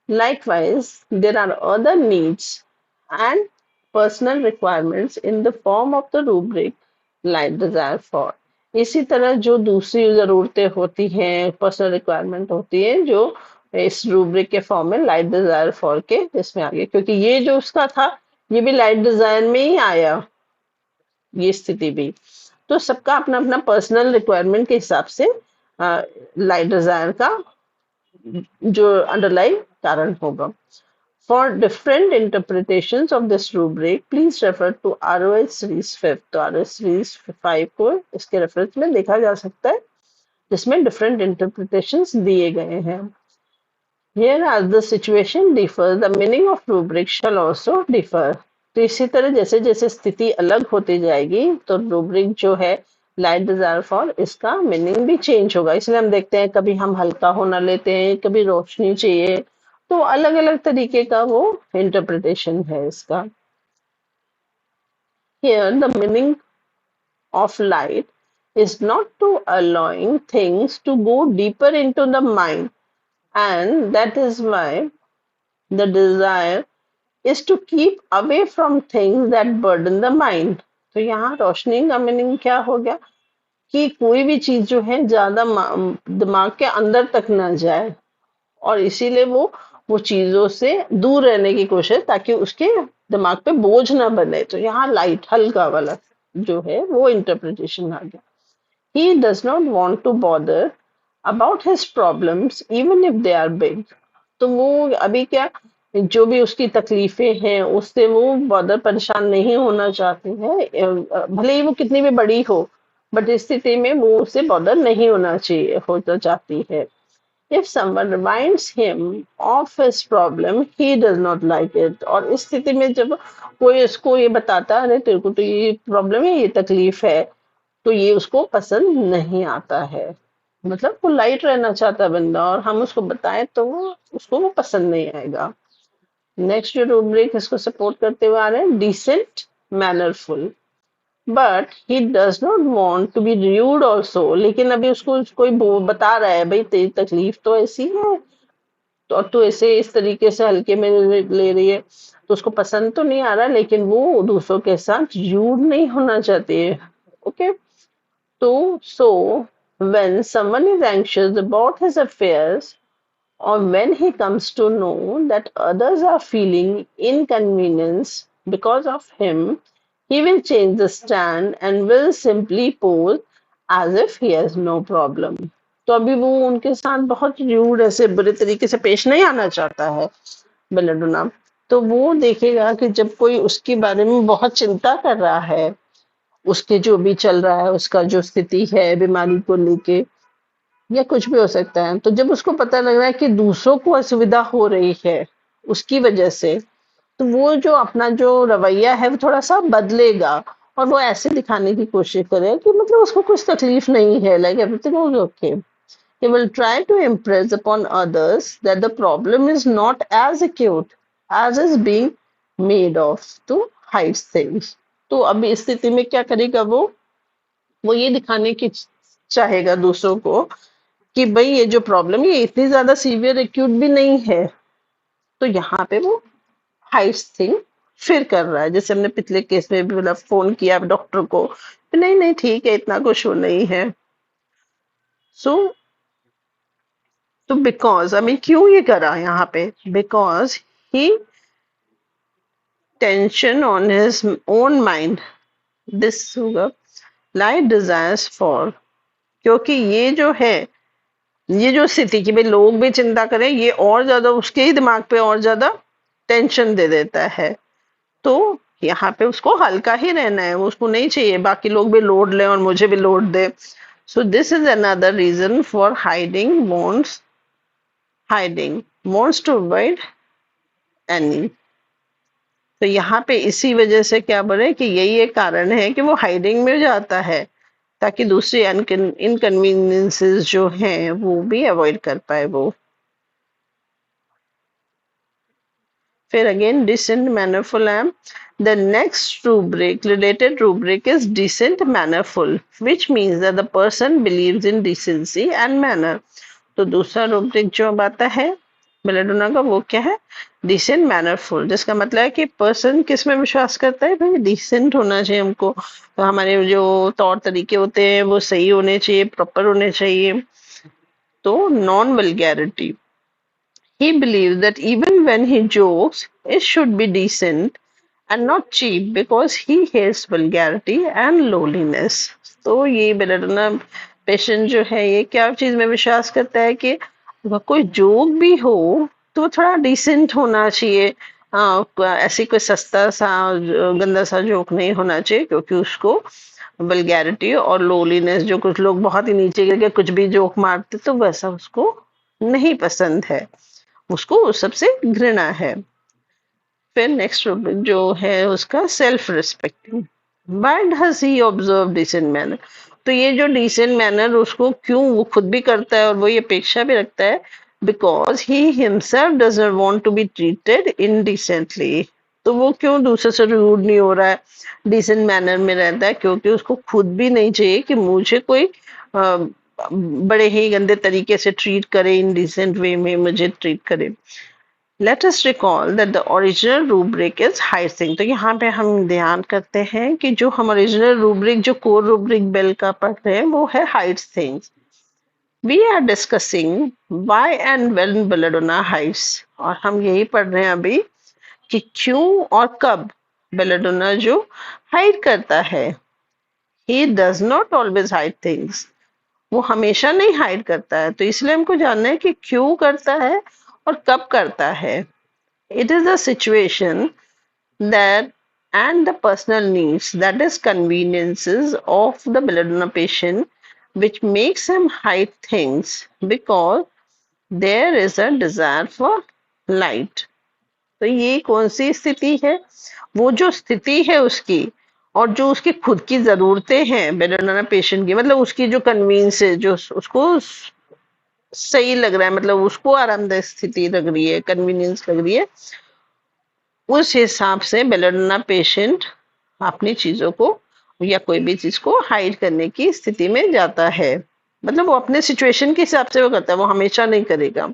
Likewise, there are other needs and personal requirements in the form of the rubric like desire for. इसी तरह जो दूसरी जरूरतें होती हैं, पर्सनल रिक्वायरमेंट होती है, जो इस रूब्रिक के फॉर्म में लाइट डिजायर फॉर के इसमें आ गए, क्योंकि ये जो उसका था ये भी लाइट डिजायर में ही आया, ये स्थिति भी. तो सबका अपना अपना पर्सनल रिक्वायरमेंट के हिसाब से लाइट डिजायर का जो अंडरलाइन कारण होगा. For different interpretations of this rubric, please refer to ROH series 5. तो ROH series 5 को इसके रेफरेंस में देखा जा सकता है, जिसमें different interpretations दिए गए हैं. Here as the situation differs, the meaning of rubric shall also differ. तो इसी तरह जैसे जैसे स्थिति अलग होती जाएगी तो रूब्रिक जो है लाइट डिजायर फॉर, इसका मीनिंग भी चेंज होगा. इसलिए हम देखते हैं कभी हम हल्का होना लेते हैं, कभी रोशनी चाहिए, तो अलग अलग तरीके का वो इंटरप्रिटेशन है इसका. Here the meaning of light is not to allowing things to go deeper into the mind, and that is why the desire is to keep away from things that burden the mind. तो यहाँ रोशनी का meaning क्या हो गया कि कोई भी चीज जो है ज्यादा दिमाग के अंदर तक ना जाए, और इसीलिए वो चीजों से दूर रहने की कोशिश, ताकि उसके दिमाग पे बोझ ना बने. तो यहाँ लाइट हल्का वाला जो है वो इंटरप्रिटेशन आ गया. He does not want to bother about his problems even if they are big. तो वो अभी क्या, जो भी उसकी तकलीफें हैं उससे वो बॉदर परेशान नहीं होना चाहते हैं, भले ही वो कितनी भी बड़ी हो, बट इस स्थिति में वो उससे बॉदर नहीं होना चाहिए, होना चाहती है. If someone reminds him of his problem, he does not like it. और इस स्थिति में जब कोई उसको ये बताता है, अरे तेरे को तो ये प्रॉब्लम है, ये तकलीफ है, तो ये उसको पसंद नहीं आता है. मतलब वो लाइट रहना चाहता है बंदा, और हम उसको बताएं तो उसको वो पसंद नहीं आएगा. नेक्स्ट जो रूब्रिक इसको सपोर्ट करते हुए आ रहे हैं, decent mannerful. But he does not want to be rude also, लेकिन अभी उसको कोई बता रहा है भाई तेरी तकलीफ तो ऐसी है, तो और तू ऐसे इस तरीके से हल्के में ले रही है, तो उसको पसंद तो नहीं आ रहा, लेकिन वो दूसरों के साथ रूड नहीं होना चाहती है। ओके, तो so when someone is anxious about his affairs, or when he comes to know that others are feeling inconvenience because of him, he will change the stand and will simply pose as if he has no problem. तो अभी वो उनके साथ बहुत rude ऐसे बुरे तरीके से पेश नहीं आना चाहता है बेलेडोना। तो वो देखेगा कि जब कोई उसके बारे में बहुत चिंता कर रहा है, उसके जो भी चल रहा है, उसका जो स्थिति है बीमारी को लेके या कुछ भी हो सकता है, तो जब उसको पता लग रहा है कि दूसरों को असुविधा हो रही है उसकी वजह से, तो वो जो अपना जो रवैया है वो थोड़ा सा बदलेगा, और वो ऐसे दिखाने की कोशिश करे कि मतलब उसको कुछ तकलीफ नहीं है, like everything is okay. He will try to impress upon others that the problem is not as acute as is being made of to hide things. तो अब इस स्थिति में क्या करेगा वो ये दिखाने की चाहेगा दूसरों को कि भाई ये जो प्रॉब्लम ये इतनी ज्यादा सीवियर एक्यूट भी नहीं है। तो यहाँ पे वो हाइट्स थिंग फिर कर रहा है, जैसे हमने पिछले केस में भी मतलब फोन किया डॉक्टर को, नहीं नहीं ठीक है इतना कुछ वो नहीं है। सो तो बिकॉज अभी क्यों ये करा यहाँ पे, because he tension on his own mind, this होगा लाइट डिजायर्स फॉर, क्योंकि ये जो है ये जो स्थिति की भाई लोग भी चिंता करें, ये और ज्यादा उसके ही दिमाग पे और ज्यादा टेंशन दे देता है। तो यहाँ पे उसको हल्का ही रहना है, वो उसको नहीं चाहिए बाकी लोग भी लोड लें और मुझे भी लोड दे। So this is another reason for hiding wants to avoid any. तो यहाँ पे इसी वजह से क्या बोले कि यही एक कारण है कि वो हाइडिंग में जाता है, ताकि दूसरी इनकन्वीनियंसेस जो हैं वो भी अवॉइड कर पाए वो। फिर again decent mannerful am, the next rubric, related rubric is decent mannerful, which means that the person believes in decency and manner. तो दूसरा रूब्रिक जो अब आता है बेलेडोना का वो क्या है, डिसेंट मैनरफुल, जिसका मतलब है कि पर्सन किस में विश्वास करता है, भाई डिसेंट होना चाहिए हमको, तो हमारे जो तौर तरीके होते हैं वो सही होने चाहिए, प्रॉपर होने चाहिए। तो non vulgarity, he believes that even when he jokes it should be decent and not cheap because he hates vulgarity and lowliness. तो ये बेलेडोना पेशेंट जो है ये क्या चीज में विश्वास करता है कि कोई जोक भी हो तो वो थोड़ा डिसेंट होना चाहिए, ऐसी कोई सस्ता सा गंदा सा जोक नहीं होना चाहिए, क्योंकि उसको वल्गैरिटी और लोलीनेस, जो कुछ लोग बहुत ही नीचे गिर के कुछ भी जोक मारते तो वैसा उसको नहीं पसंद है, उसको उस सबसे घृणा है। फिर नेक्स्ट जो है उसका self respecting, why does he observe decent manner. तो ये जो डिसेंट मैनर उसको क्यों वो खुद भी करता है और वो ये अपेक्षा भी रखता है, because he himself doesn't want to be treated indecently. तो वो क्यों दूसरे से रूड नहीं हो रहा है, डिसेंट मैनर में रहता है, क्योंकि उसको खुद भी नहीं चाहिए कि मुझे कोई बड़े ही गंदे तरीके से ट्रीट करे, इनडिसेंट वे में मुझे ट्रीट करे। Let us recall that the original rubric is hyacinth। तो यहाँ पे हम ध्यान करते हैं कि जो हम ओरिजिनल रूब्रिक जो कोर रूब्रिक बेल का पढ़ रहे हैं वो है hyacinth। We are discussing why and when belladonna hides, और हम यही पढ़ रहे हैं अभी कि क्यों और कब belladonna जो हाइड करता है। He does not always hide things। वो हमेशा नहीं हाइड करता है, तो इसलिए हमको जानना है कि क्यों करता है और कब करता है। It is the situation that and the personal needs, that is conveniences of the belladonna patient, which makes him hide things because there is a desire for light। तो ये कौन सी स्थिति है, वो जो स्थिति है उसकी और जो उसकी खुद की जरूरतें हैं बेलेडोना पेशेंट की, मतलब उसकी जो कन्वीनियंस है, जो उसको सही लग रहा है, मतलब उसको आरामदायक स्थिति लग रही है, कन्वीनियंस लग रही है, उस हिसाब से बेलेडोना पेशेंट अपनी चीजों को या कोई भी चीज को हाइड करने की स्थिति में जाता है। मतलब वो अपने सिचुएशन के हिसाब से वो करता है, वो हमेशा नहीं करेगा।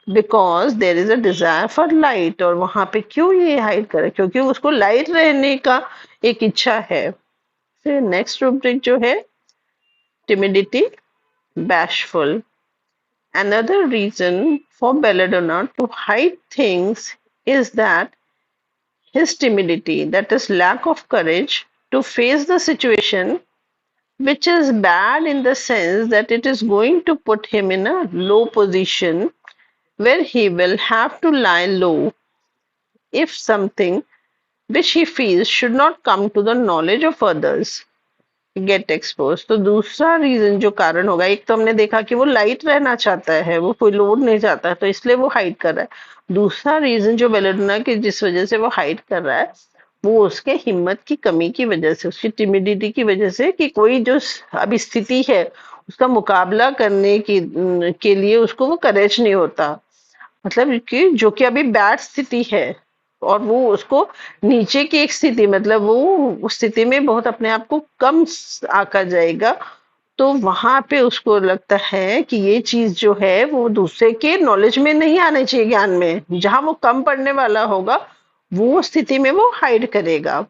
Because there is a desire for light, और वहां पे क्यों ये हाइड करे, क्योंकि उसको लाइट रहने का एक इच्छा है। फिर नेक्स्ट रूब्रिक जो है timidity, bashful. Another reason for Belladonna to hide things is that his timidity, that is, lack of courage to face the situation, which is bad in the sense that it is going to put him in a low position where he will have to lie low if something which he feels should not come to the knowledge of others get expose. तो दूसरा reason जो कारण होगा, एक तो हमने देखा कि वो लाइट रहना चाहता है, वो कोई लोड नहीं चाहता है, तो इसलिए वो हाइड कर रहा है। दूसरा रीजन जो बेलेडोना की जिस वजह से वो हाइड कर रहा है, वो उसके हिम्मत की कमी की वजह से, उसकी टिमिडिटी की वजह से, कि कोई जो अभी स्थिति है उसका मुकाबला करने की के लिए उसको वो करेज नहीं होता। मतलब कि जो कि अभी बैड स्थिति है, और वो उसको नीचे की एक स्थिति, मतलब वो उस स्थिति में बहुत अपने आप को कम आका जाएगा। तो वहां पे उसको लगता है कि ये चीज जो है वो दूसरे के नॉलेज में नहीं आनी चाहिए, ज्ञान में जहां वो कम पढ़ने वाला होगा, वो स्थिति में वो हाइड करेगा।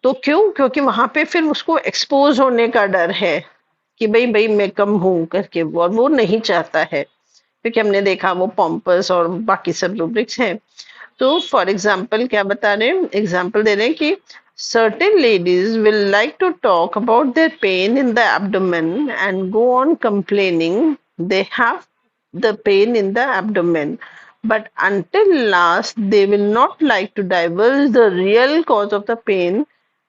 तो क्यों? क्योंकि वहां पे फिर उसको एक्सपोज होने का डर है कि भाई भाई मैं कम हूं करके, और वो नहीं चाहता है, क्योंकि हमने देखा वो पॉम्पस और बाकी सब रूब्रिक्स हैं। तो फॉर एग्जाम्पल क्या बता रहे हैं, एग्जाम्पल दे रहे हैं कि certain ladies will like to talk about their pain in the abdomen and go on complaining they have the pain in the abdomen, but until last they will not like to divulge the real cause of the pain,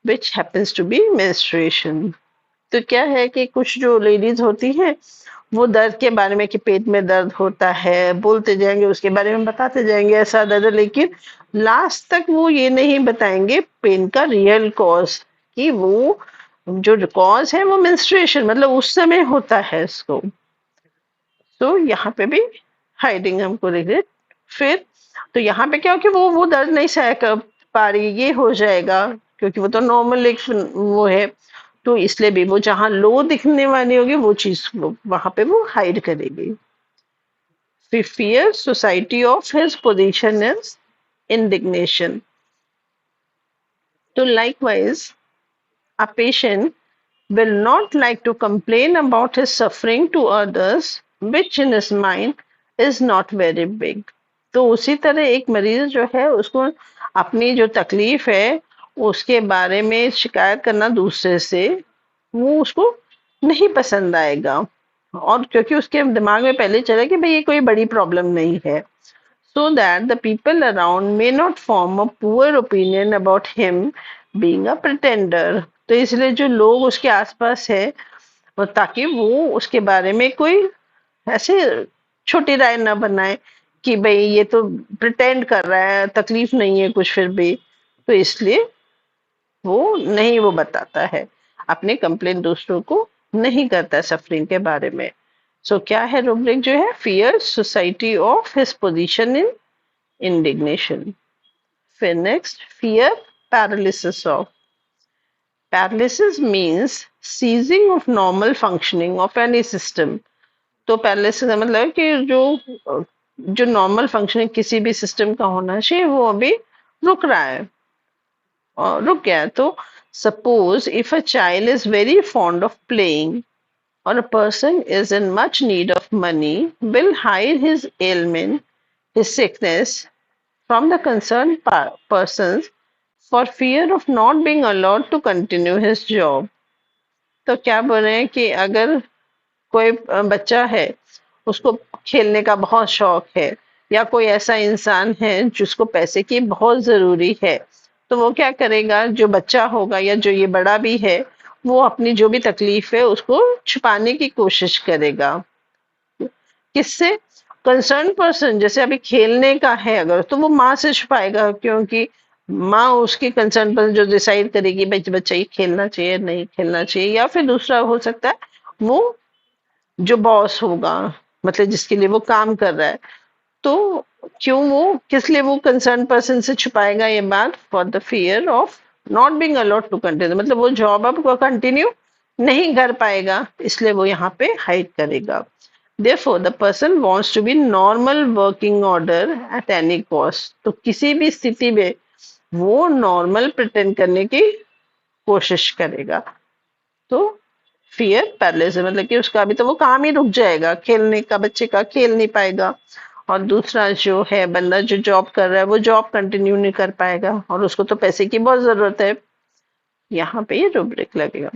which happens to be menstruation। तो क्या है कि कुछ जो ladies होती हैं वो दर्द के बारे में, कि पेट में दर्द होता है, बोलते जाएंगे, उसके बारे में बताते जाएंगे ऐसा दर्द, लेकिन लास्ट तक वो ये नहीं बताएंगे पेन का रियल कॉज, कि वो जो कॉज है वो मेंस्ट्रुएशन, मतलब उस समय होता है इसको। तो यहाँ पे भी हाइडिंग हमको दिख रही। फिर तो यहाँ पे क्या हो कि वो दर्द नहीं सह कर पा रही, ये हो जाएगा, क्योंकि वो तो नॉर्मल एक वो है, तो इसलिए भी वो जहां लो दिखने वाली होगी वो चीज वहां पे वो हाइड करेगी। Fear society of his position is indignation. तो likewise a patient will not like to complain about his suffering to others, which in his mind is not very big। तो उसी तरह एक मरीज जो है उसको अपनी जो तकलीफ है उसके बारे में शिकायत करना दूसरे से, वो उसको नहीं पसंद आएगा, और क्योंकि उसके दिमाग में पहले चला कि भाई ये कोई बड़ी प्रॉब्लम नहीं है। so that the people around may not form a poor opinion about him being a pretender। तो इसलिए जो लोग उसके आसपास है, और ताकि वो उसके बारे में कोई ऐसे छोटी राय ना बनाए कि भाई ये तो प्रिटेंड कर रहा है, तकलीफ नहीं है कुछ फिर भी, तो इसलिए वो नहीं वो बताता है, अपने कंप्लेन दूसरों को नहीं करता सफरिंग के बारे में। सो क्या है रूब्रिक जो है, fear society of his position in indignation. फिर next fear paralysis of. Paralysis means ceasing of normal functioning of any system. तो पैरालिसिस मतलब है कि जो नॉर्मल फंक्शनिंग किसी भी सिस्टम का होना चाहिए वो अभी रुक रहा है, और रुक गया है। तो suppose if a child is very fond of playing or a person is in much need of money, will hide his ailment, his sickness from the concerned persons for fear of not being allowed to continue his job। तो क्या बोल रहे हैं कि अगर कोई बच्चा है, उसको खेलने का बहुत शौक है, या कोई ऐसा इंसान है जिसको पैसे की बहुत जरूरी है, तो वो क्या करेगा, जो बच्चा होगा या जो ये बड़ा भी है, वो अपनी जो भी तकलीफ है उसको छुपाने की कोशिश करेगा। किससे? Concern person. जैसे अभी खेलने का है अगर, तो वो माँ से छुपाएगा, क्योंकि माँ उसकी कंसर्न पर्सन जो डिसाइड करेगी भाई बच्चा ये खेलना चाहिए नहीं खेलना चाहिए। या फिर दूसरा हो सकता है वो जो बॉस होगा, मतलब जिसके लिए वो काम कर रहा है, तो क्यों वो किस लिए वो कंसर्न पर्सन से छुपाएगा ये बात? For the fear of not being allowed to continue, मतलब वो जॉब अब को कंटिन्यू नहीं कर पाएगा, इसलिए वो यहाँ पे हाइड करेगा। Therefore, the person wants to be normal working order at any cost. तो किसी भी स्थिति में वो नॉर्मल प्रिटेंड करने की कोशिश करेगा। तो फियर पैरालिसिस मतलब कि उसका अभी तो वो काम ही रुक जाएगा, खेलने का, बच्चे का खेल नहीं पाएगा। और दूसरा जो है, बंदा जो जॉब कर रहा है वो जॉब कंटिन्यू नहीं कर पाएगा, और उसको तो पैसे की बहुत जरूरत है। यहाँ पे ये रूब्रिक लगेगा।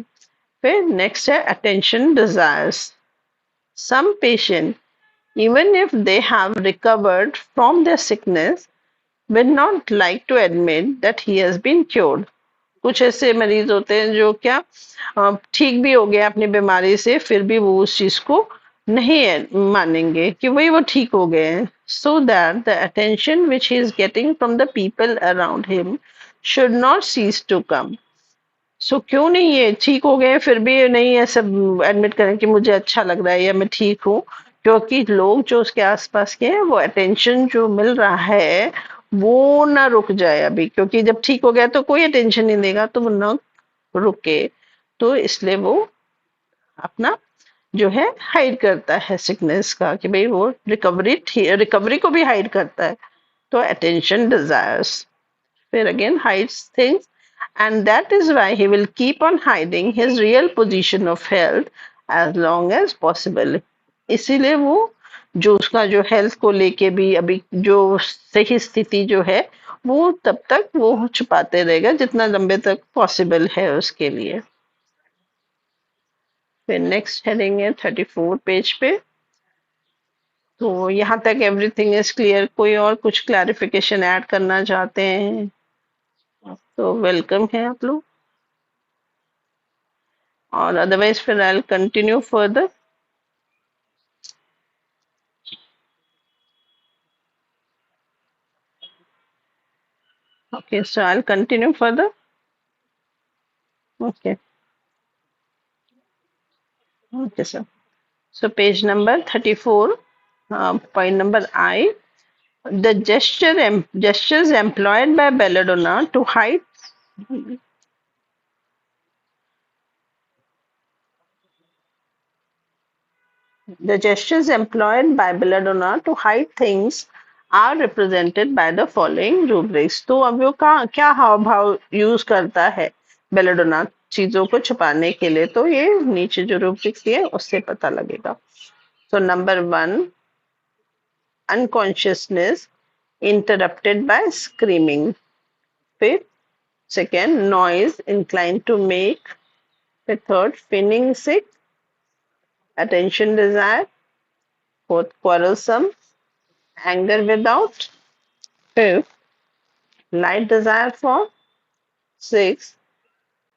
फिर नेक्स्ट है attention desires. Some patient even if they have recovered from their sickness will not like to admit that he has been cured. कुछ ऐसे मरीज होते हैं जो क्या ठीक भी हो गए अपनी बीमारी से, फिर भी वो उस चीज को नहीं मानेंगे कि वही वो ठीक हो गए हैं। So that the attention which he is getting from the people around him should not cease to come. सो क्यों नहीं ये ठीक हो गए फिर भी नहीं ऐसा एडमिट करें कि मुझे अच्छा लग रहा है या मैं ठीक हूँ, क्योंकि लोग जो उसके आसपास के हैं वो अटेंशन जो मिल रहा है वो ना रुक जाए अभी, क्योंकि जब ठीक हो गया तो कोई अटेंशन नहीं देगा, तो वो ना रुके। तो इसलिए वो अपना जो है हाइड करता है सिकनेस का, कि भाई वो रिकवरी को भी हाइड करता है। तो अटेंशन डिजायर्स, फिर again hides things, and that is why he will keep on hiding his real position of health as long as possible. इसीलिए वो जो उसका जो हेल्थ को लेके भी अभी जो सही स्थिति जो है वो तब तक वो छुपाते रहेगा जितना लंबे तक पॉसिबल है उसके लिए। फिर नेक्स्ट हेडिंग है 34 पेज पे। तो यहाँ तक एवरीथिंग इज क्लियर, कोई और कुछ क्लैरिफिकेशन ऐड करना चाहते हैं तो वेलकम है आप लोग, और अदरवाइज फिर I continue further. Okay, so I'll continue further. Okay, okay, sir. So page number 34, point number I. The gestures employed by belladonna to hide the gestures employed by belladonna to hide things are represented by the following rubrics. तो अब वो क्या हाव भाव use करता है belladonna चीजों को छुपाने के लिए, तो ये नीचे जो रूब्रिक्स दिए उससे पता लगेगा। So number 1, unconsciousness interrupted by screaming. Fifth, second, noise inclined to make. The third, feeling sick, attention desire. Fourth, quarrelsome, anger without. Fifth, light desire for. Sixth,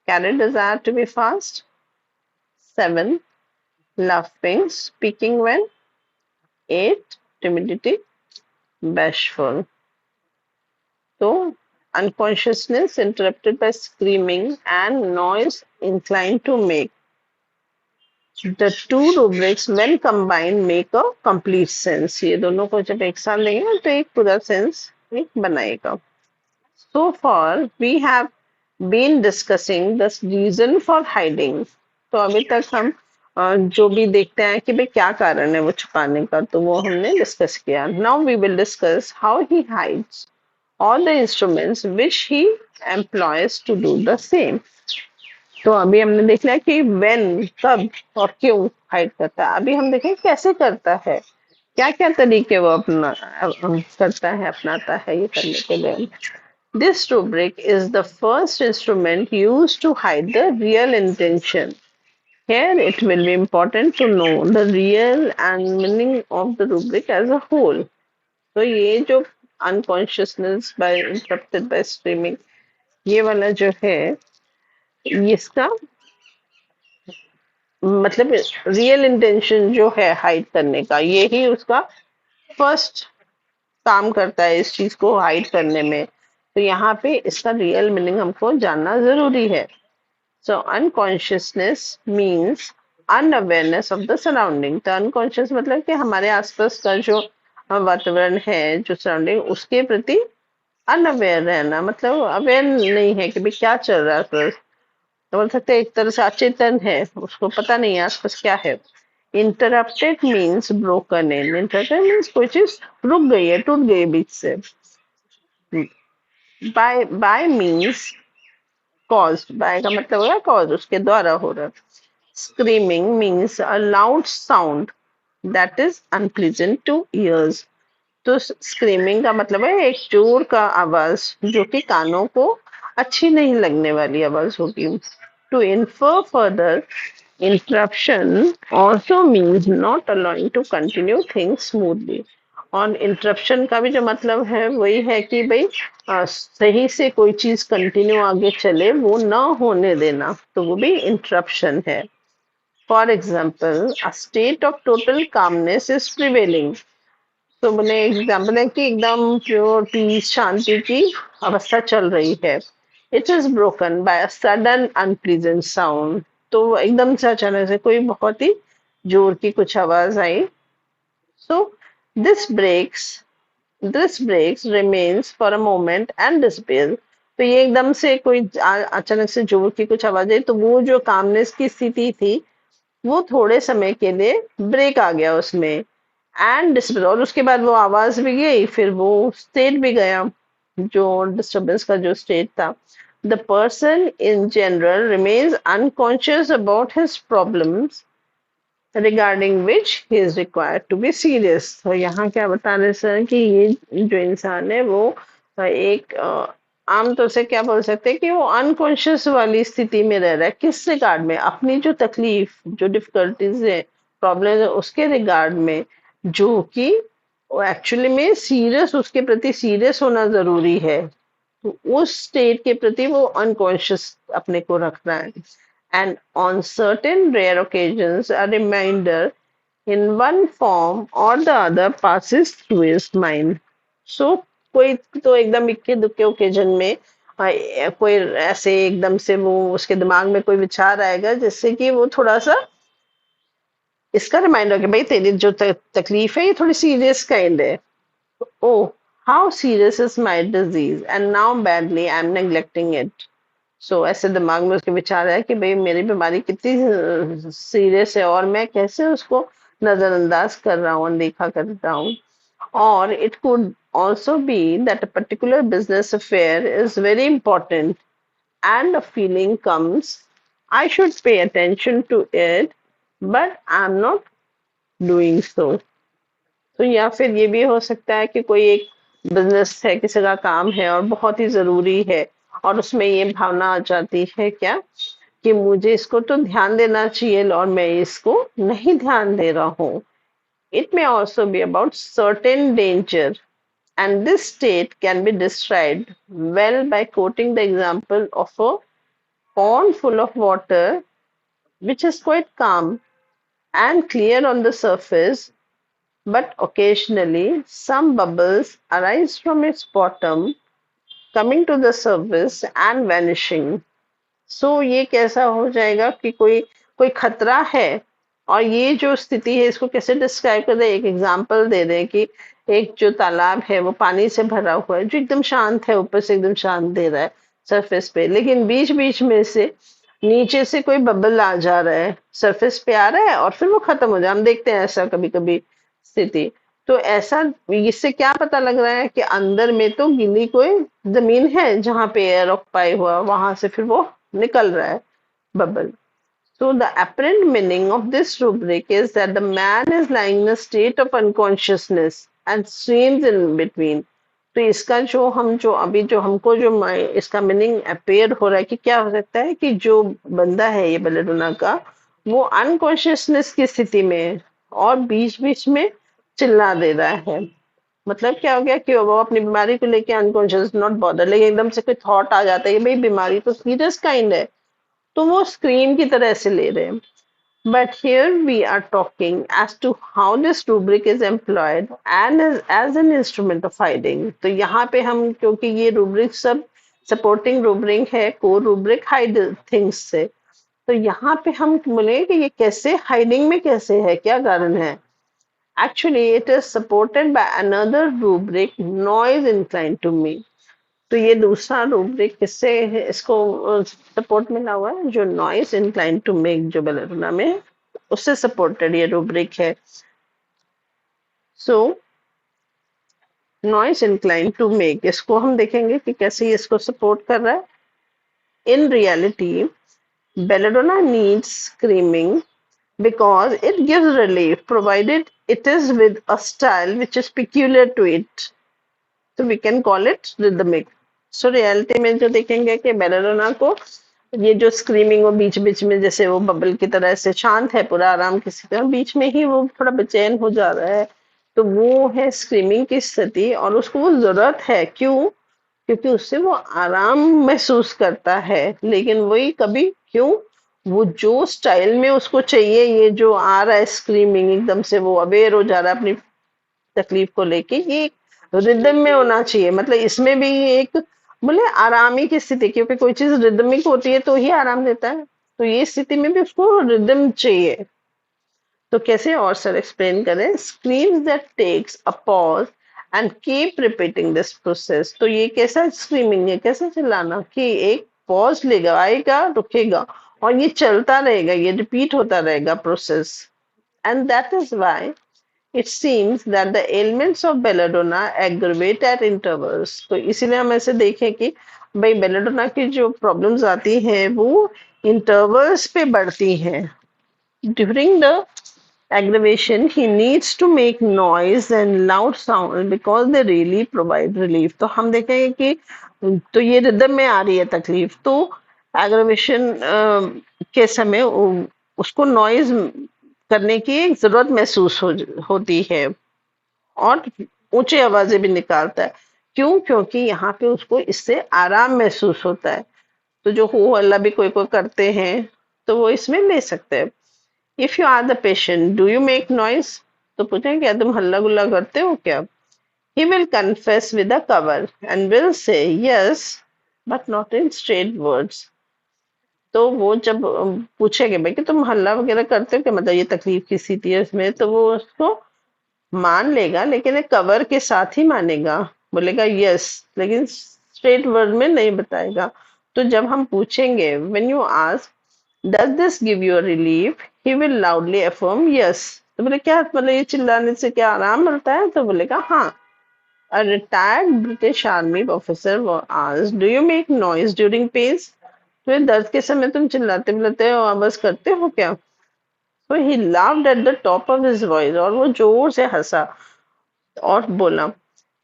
carry desire to be fast. Seven, laughing, speaking when. Eight, timidity, bashful. So, unconsciousness interrupted by screaming and noise inclined to make. The two rubrics when combined make a complete sense. ये दोनों को जब एक साथ लेंगे तो एक पूरा सेंस एक बनाएगा। So far we have been discussing the reason for hiding. तो अभी तक हम जो भी देखते हैं कि भाई क्या कारण है वो छुपाने का, तो वो हमने डिस्कस किया। Now we will discuss how he hides all the instruments which he employs to do the same. तो अभी हमने देख लिया कि when, कब और क्यों हाइड करता है। अभी हम देखें कैसे करता है, क्या क्या तरीके वो करता है, अपनाता है ये करने के लिए। This rubric is the first instrument used to hide the real intention. Here it will be important to know the real and meaning of the rubric as a whole. तो ये जो unconsciousness by interrupted by screaming, ये वाला जो है इसका मतलब real intention जो है हाइड करने का, ये ही उसका फर्स्ट काम करता है इस चीज को हाइड करने में। तो यहाँ पे इसका रियल मीनिंग हमको जानना जरूरी है। So unconsciousness means unawareness of the surrounding. तो अनकॉन्शियस मतलब कि हमारे आसपास का जो वातावरण है, जो सराउंडिंग, उसके प्रति अनअवेयर रहना मतलब अवेयर नहीं है कि भाई क्या चल रहा है आसपास। तो बोल सकते हैं एक तरह से अचेतन है, उसको पता नहीं है आसपास क्या है। इंटरप्टेड मीन्स ब्रोकन इन, इंटरप्टेड मीन्स कोई चीज रुक गई है, टूट गई है बीच से। बाय मीन्स कॉज, बाय का मतलब होगा कॉज, उसके द्वारा हो रहा। Screaming means a loud sound that is unpleasant two years. तो स्क्रीमिंग का मतलब है एक जोर का आवाज जो कि कानों को अच्छी नहीं लगने वाली आवाज होगी। To infer further, interruption also means not allowing to continue things smoothly। और इंटरप्शन का भी जो मतलब है वही है कि भाई सही से कोई चीज कंटिन्यू आगे चले वो ना होने देना, तो वो भी इंटरप्शन है। For example a state of total calmness is prevailing. तो मैंने एग्जाम्पल है कि एकदम प्योर पीस शांति की अवस्था चल रही है। It is broken by a sudden unpleasant sound. तो एकदम से अचानक से कोई बहुत ही जोर की कुछ आवाज आई। So this breaks this breaks remains for a moment and despair. तो ये एकदम से कोई अचानक से जोर की कुछ आवाज आई तो वो जो कामनेस की स्थिति थी वो थोड़े समय के लिए ब्रेक आ गया उसमें। एंड डिस्टर्बेंस, और उसके बाद वो आवाज भी गई, फिर वो स्टेट भी गया, जो डिस्टर्बेंस का जो स्टेट था। The person in general remains unconscious about his problems regarding which he is required to be serious. तो यहाँ क्या बता रहे सर कि ये जो इंसान है वो एक आमतौर से क्या बोल सकते हैं कि वो अनकॉन्शियस वाली स्थिति में रह रहा है। किस रिगार्ड में? अपनी जो तकलीफ, जो डिफिकल्टीज है, प्रॉब्लम है, उसके रिगार्ड में, जो कि वो एक्चुअली में सीरियस, उसके प्रति सीरियस होना जरूरी है। तो उस स्टेट के प्रति वो अनकॉन्शियस अपने को रखना है। And on certain rare occasions, a reminder in one form or the other passes through his mind. So कोई तो एकदम इक्के दुक्के ओकेजन में कोई ऐसे एकदम से वो उसके दिमाग में कोई विचार आएगा जिससे कि वो थोड़ा सा इसका रिमाइंडर कि भाई तेरी जो तकलीफ है ये थोड़ी सीरियस काइंड है। Oh, how serious is my disease and now badly I am neglecting it. So ऐसे दिमाग में उसके विचार है कि भाई मेरी बीमारी कितनी सीरियस है और मैं कैसे उसको नजरअंदाज कर रहा हूँ, अनदेखा कर रहा हूँ। और it could also be that a particular business affair is very important and a feeling comes, I should pay attention to it, but I'm not doing so। तो या फिर ये भी हो सकता है कि कोई एक बिजनेस है, किसी का काम है और बहुत ही जरूरी है, और उसमें ये भावना आ जाती है क्या कि मुझे इसको तो ध्यान देना चाहिए और मैं इसको नहीं ध्यान दे रहा हूँ। It may also be about certain danger, and this state can be described well by quoting the example of a pond full of water which is quite calm and clear on the surface, but occasionally some bubbles arise from its bottom, coming to the surface and vanishing। सो ये कैसा हो जाएगा कि कोई कोई खतरा है, और ये जो स्थिति है इसको कैसे डिस्क्राइब कर रहे हैं, एक एग्जांपल दे रहे हैं कि एक जो तालाब है वो पानी से भरा हुआ है जो एकदम शांत है, ऊपर से एकदम शांत दे रहा है सरफेस पे, लेकिन बीच बीच में से नीचे से कोई बबल आ जा रहा है, सरफेस पे आ रहा है और फिर वो खत्म हो जाए। हम देखते हैं ऐसा कभी कभी स्थिति। तो ऐसा, इससे क्या पता लग रहा है कि अंदर में तो गीली कोई जमीन है जहां पे एयर ऑक्यूपाई हुआ, वहां से फिर वो निकल रहा है bubble। So the apparent meaning of this rubric is that the man is lying in a state of unconsciousness and streams in between। तो इसका जो हम जो अभी जो हमको जो इसका मीनिंग अपेयर हो रहा है कि क्या हो सकता है कि जो बंदा है ये बेलेडोना का, वो अनकॉन्शियसनेस की स्थिति में है और बीच बीच में चिल्ला दे रहा है। मतलब क्या हो गया कि वो अपनी बीमारी को लेके अनकॉन्शियस, नॉट बॉदर, लेकिन एकदम से कोई थॉट आ जाता है कि भाई बीमारी तो सीरियस काइंड है, तो वो स्क्रीम की तरह से ले रहे हैं। But here we are talking as to how this rubric is employed and as an instrument of hiding. तो यहाँ पे हम, क्योंकि ये रूब्रिक सब सपोर्टिंग रूब्रिक है, को रूब्रिक हाइड थिंग्स से, तो यहाँ पे हम बोले कि ये कैसे हाइडिंग में कैसे है, क्या कारण है। Actually, it is supported by another rubric, noise inclined to me। तो ये दूसरा रूब्रिक किससे इसको सपोर्ट मिला हुआ है, जो नॉइस इंक्लाइन टू मेक जो बेलेडोना में है, उससे सपोर्टेड ये रूब्रिक है। सो नॉइस इंक्लाइन टू मेक, इसको हम देखेंगे कि कैसे ये इसको सपोर्ट कर रहा है। In reality belladonna needs screaming because it gives relief provided it is with a style which is peculiar to it, so we can call it rhythmic. So reality में जो देखेंगे कि बेलाडोना को ये जो स्क्रीमिंग वो बीच बीच में जैसे वो बबल की तरह से शांत है पूरा आराम किसी का, बीच में ही वो थोड़ा बेचैन हो जा रहा है, तो वो है स्क्रीमिंग की स्थिति और उसको वो जरूरत है। क्यों? क्योंकि उससे वो आराम महसूस करता है, लेकिन वही कभी क्यों, वो जो स्टाइल में उसको चाहिए, ये जो आ रहा है स्क्रीमिंग एकदम से वो अवेयर हो जा रहा है अपनी तकलीफ को लेके, ये रिदम में होना चाहिए। मतलब इसमें भी एक बोले आरामी की स्थिति, क्योंकि कोई चीज रिदमिक होती है तो ही आराम देता है, तो ये स्थिति में भी उसको रिदम चाहिए। तो कैसे और सर एक्सप्लेन करें? Screams that takes a pause and keep repeating this process. तो ये कैसा स्क्रीमिंग है, कैसे चिल्लाना कि एक पॉज लेगा, आएगा, रुकेगा और ये चलता रहेगा, ये रिपीट होता रहेगा process. And that is why it seems that the elements of belladonna aggravate eight intervals. तो इसीलिए हम ऐसे देखें कि भाई बेलाडोना की जो प्रॉब्लम्स आती हैं वो इंटरवल्स पे बढ़ती हैं। During the aggravation, he needs to make noise and loud sound because they really provide relief. तो हम देखेंगे कि तो ये रिदम में आ रही है तकलीफ, तो एग्रेवेशन के समय उसको नॉइज करने की एक जरूरत महसूस होती है और ऊंची आवाजें भी निकालता है। क्यों? क्योंकि यहाँ पे उसको इससे आराम महसूस होता है। तो जो हो हल्ला भी कोई कोई करते हैं तो वो इसमें ले सकते हैं। If you are the patient, do you make noise? तो पूछें क्या तुम हल्ला गुल्ला करते हो क्या? He will confess with a cover and will say yes but not in straight words. तो वो जब पूछेंगे भाई कि तुम हल्ला वगैरह करते हो क्या, मतलब ये तकलीफ की स्थिति है उसमें, तो वो उसको मान लेगा लेकिन एक कवर के साथ ही मानेगा, बोलेगा यस, लेकिन स्ट्रेट वर्ड में नहीं बताएगा। तो जब हम पूछेंगे when you ask does this give you relief, he will loudly affirm yes. तो बोले क्या मतलब ये चिल्लाने से क्या आराम मिलता है? तो बोलेगा हाँ। A retired British Army officer was asked, "Do you make noise during pains?" तो ये दर्द के समय तुम चिल्लाते मिलाते हो, आवाज करते हो क्या? तो he laughed at the top of his voice, और वो जोर से हंसा और बोला,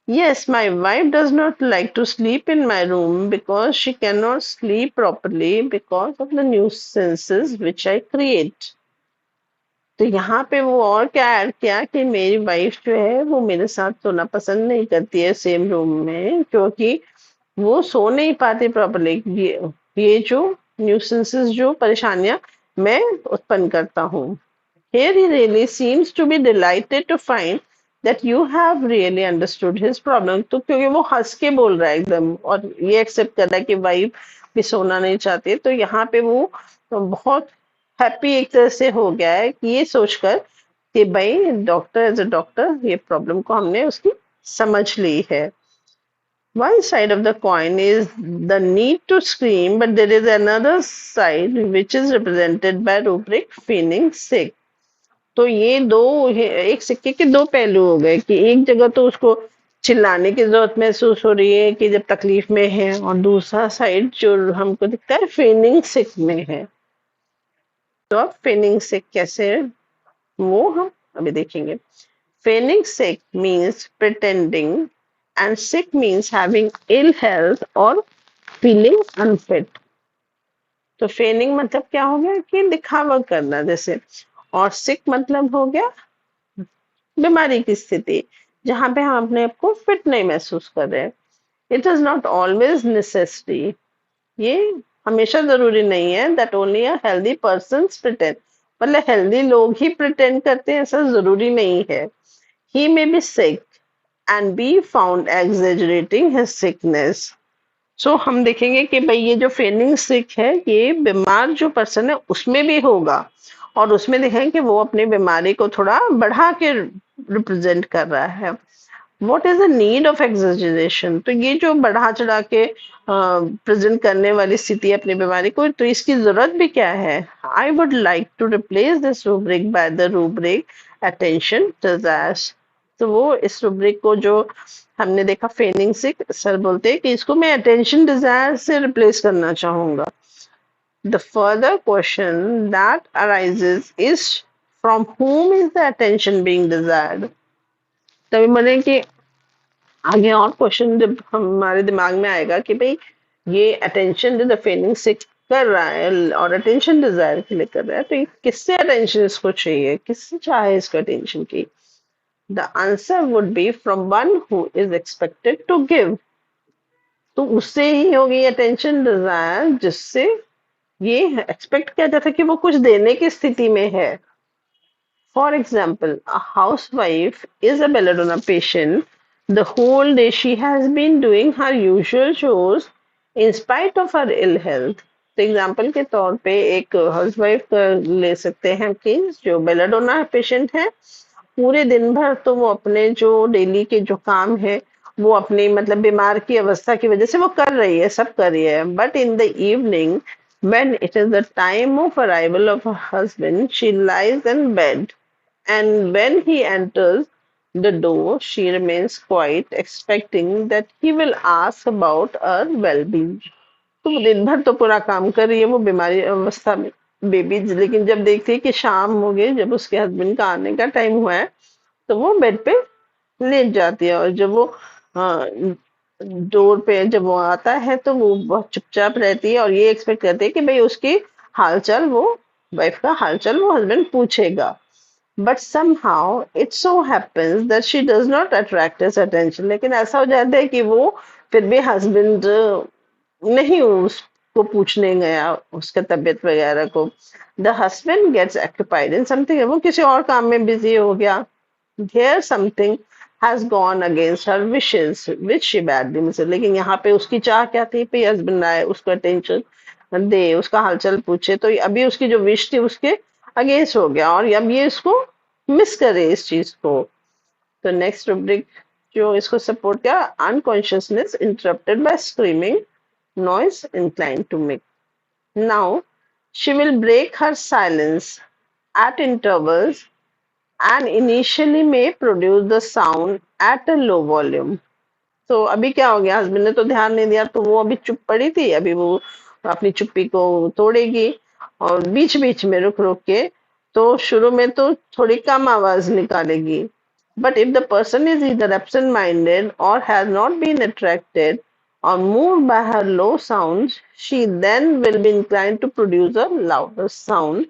"Yes, my wife does not like to sleep in my room because she cannot sleep properly because of the nuisances which I create." तो यहाँ पे वो और क्या ऐड किया कि मेरी वाइफ जो है वो मेरे साथ सोना पसंद नहीं करती है सेम रूम में, क्योंकि वो सो नहीं पाती प्रॉपर्ली। ये जो न्यूसेंसेस जो परेशानियां मैं उत्पन्न करता हूँ। Here he really seems to be delighted to find that you have really understood his problem. तो क्योंकि वो हंस के बोल रहा है एकदम और ये एक्सेप्ट कर रहा है कि वाइफ भी सोना नहीं चाहती, तो यहाँ पे वो तो बहुत हैप्पी एक तरह से हो गया है कि ये सोचकर कि भाई डॉक्टर एज अ डॉक्टर ये प्रॉब्लम को हमने उसकी समझ ली है। One side of the coin is the need to scream, but there is another side which is represented by rubric feeling sick. तो ये दो एक सिक्के के दो पहलू हो गए कि एक जगह तो उसको चिल्लाने की जरूरत महसूस हो रही है कि जब तकलीफ में है, और दूसरा साइड जो हमको दिखता है फीलिंग सिक में है। तो अब फीलिंग सिक कैसे है वो हम अभी देखेंगे। Feeling sick means pretending and sick means having ill health और फीलिंग अनफिट। तो फेनिंग मतलब क्या हो गया कि दिखावा करना जैसे, और सिक मतलब हो गया बीमारी की स्थिति जहां पे हम अपने आप को फिट नहीं महसूस कर रहे हैं। It is not always necessary, ये हमेशा जरूरी नहीं है that only a healthy person pretend, मतलब हेल्दी लोग ही प्रिटेंड करते हैं ऐसा जरूरी नहीं है। He may be sick and be found exaggerating his sickness. So हम देखेंगे कि भाई ये जो फेनिंग सिक है ये बीमार जो पर्सन है उसमें भी होगा, और उसमें देखेंगे कि वो अपनी बीमारी को थोड़ा बढ़ा के रिप्रेजेंट कर रहा है। What is the need of exaggeration? तो ये जो बढ़ा चढ़ा के प्रेजेंट करने वाली स्थिति है अपनी बीमारी को, तो इसकी जरूरत भी क्या है? I would like to replace this rubric by the rubric attention desires. तो वो इस रूब्रिक को जो हमने देखा फेनिंग से सर बोलते हैं कि इसको मैं अटेंशन डिजायर से रिप्लेस करना चाहूंगा। The further question that arises is from whom is the attention being desired? तभी बोले कि आगे और क्वेश्चन जब हमारे दिमाग में आएगा कि भाई ये अटेंशन जो द फीलिंग से कर रहा है और अटेंशन डिजायर के लिए कर रहा है, तो ये किससे अटेंशन इसको चाहिए, किससे चाहे इसको अटेंशन की? The answer would be from one who is expected to give. तो उससे ही होगी अटेंशन डिजायर जिससे ये एक्सपेक्ट किया जाता है कि वो कुछ देने की स्थिति में है। For example, a housewife is a belladonna patient. The whole day she has been doing her usual chores in spite of her ill health. तो एग्जाम्पल के तौर पे एक हाउसवाइफ ले सकते हैं कि जो बेलाडोना पेशेंट है, पूरे दिन भर तो वो अपने जो डेली के जो काम है वो अपनी मतलब बीमार की अवस्था की वजह से वो कर रही है, सब कर रही है, but in the evening when it is the time of arrival of her husband, she lies in bed, and when he enters the door, she remains quiet, expecting that he will ask about her well-being. तो वो दिन भर तो पूरा काम कर रही है वो बीमारी अवस्था में बेबी, लेकिन जब देखती है कि शाम हो गई, जब उसके हस्बैंड का आने का टाइम हुआ है, तो वो बेड पे लेट जाती है। और जब वो डोर पे जब वो आता है तो वो बहुत चुपचाप रहती है और ये एक्सपेक्ट करती है कि भाई उसकी हालचाल वो वाइफ का हालचाल वो हस्बैंड पूछेगा। But somehow it so happens that she does not attract his attention। लेकिन ऐसा हो जाता है कि वो फिर भी हस्बैंड नहीं उसको पूछने गया उसका तबीयत वगैरह को। The husband gets occupied in something, वो किसी और काम में बिजी हो गया। Here something has gone against her wishes which she badly misses। लेकिन यहाँ पे उसकी चाह क्या थी, पे हस्बैंड आए उसको अटेंशन दे, उसका हालचाल पूछे, तो अभी उसकी जो विश थी उसके अगेंस्ट हो गया और अब ये इसको मिस करे इस चीज को। तो नेक्स्ट रुब्रिक जो इसको सपोर्ट किया, unconsciousness interrupted by screaming noise inclined to make. Now she will break her silence at intervals and initially may produce the sound at a low volume। तो अभी क्या हो गया, हस्बैंड ने तो ध्यान नहीं दिया, तो वो अभी चुप पड़ी थी, अभी वो अपनी चुप्पी को तोड़ेगी और बीच बीच में रुक रुक के, तो शुरू में तो थोड़ी कम आवाज निकालेगी। But if the person is either absent minded or has not been attracted or moved by her low sounds, she then will be inclined to produce a louder sound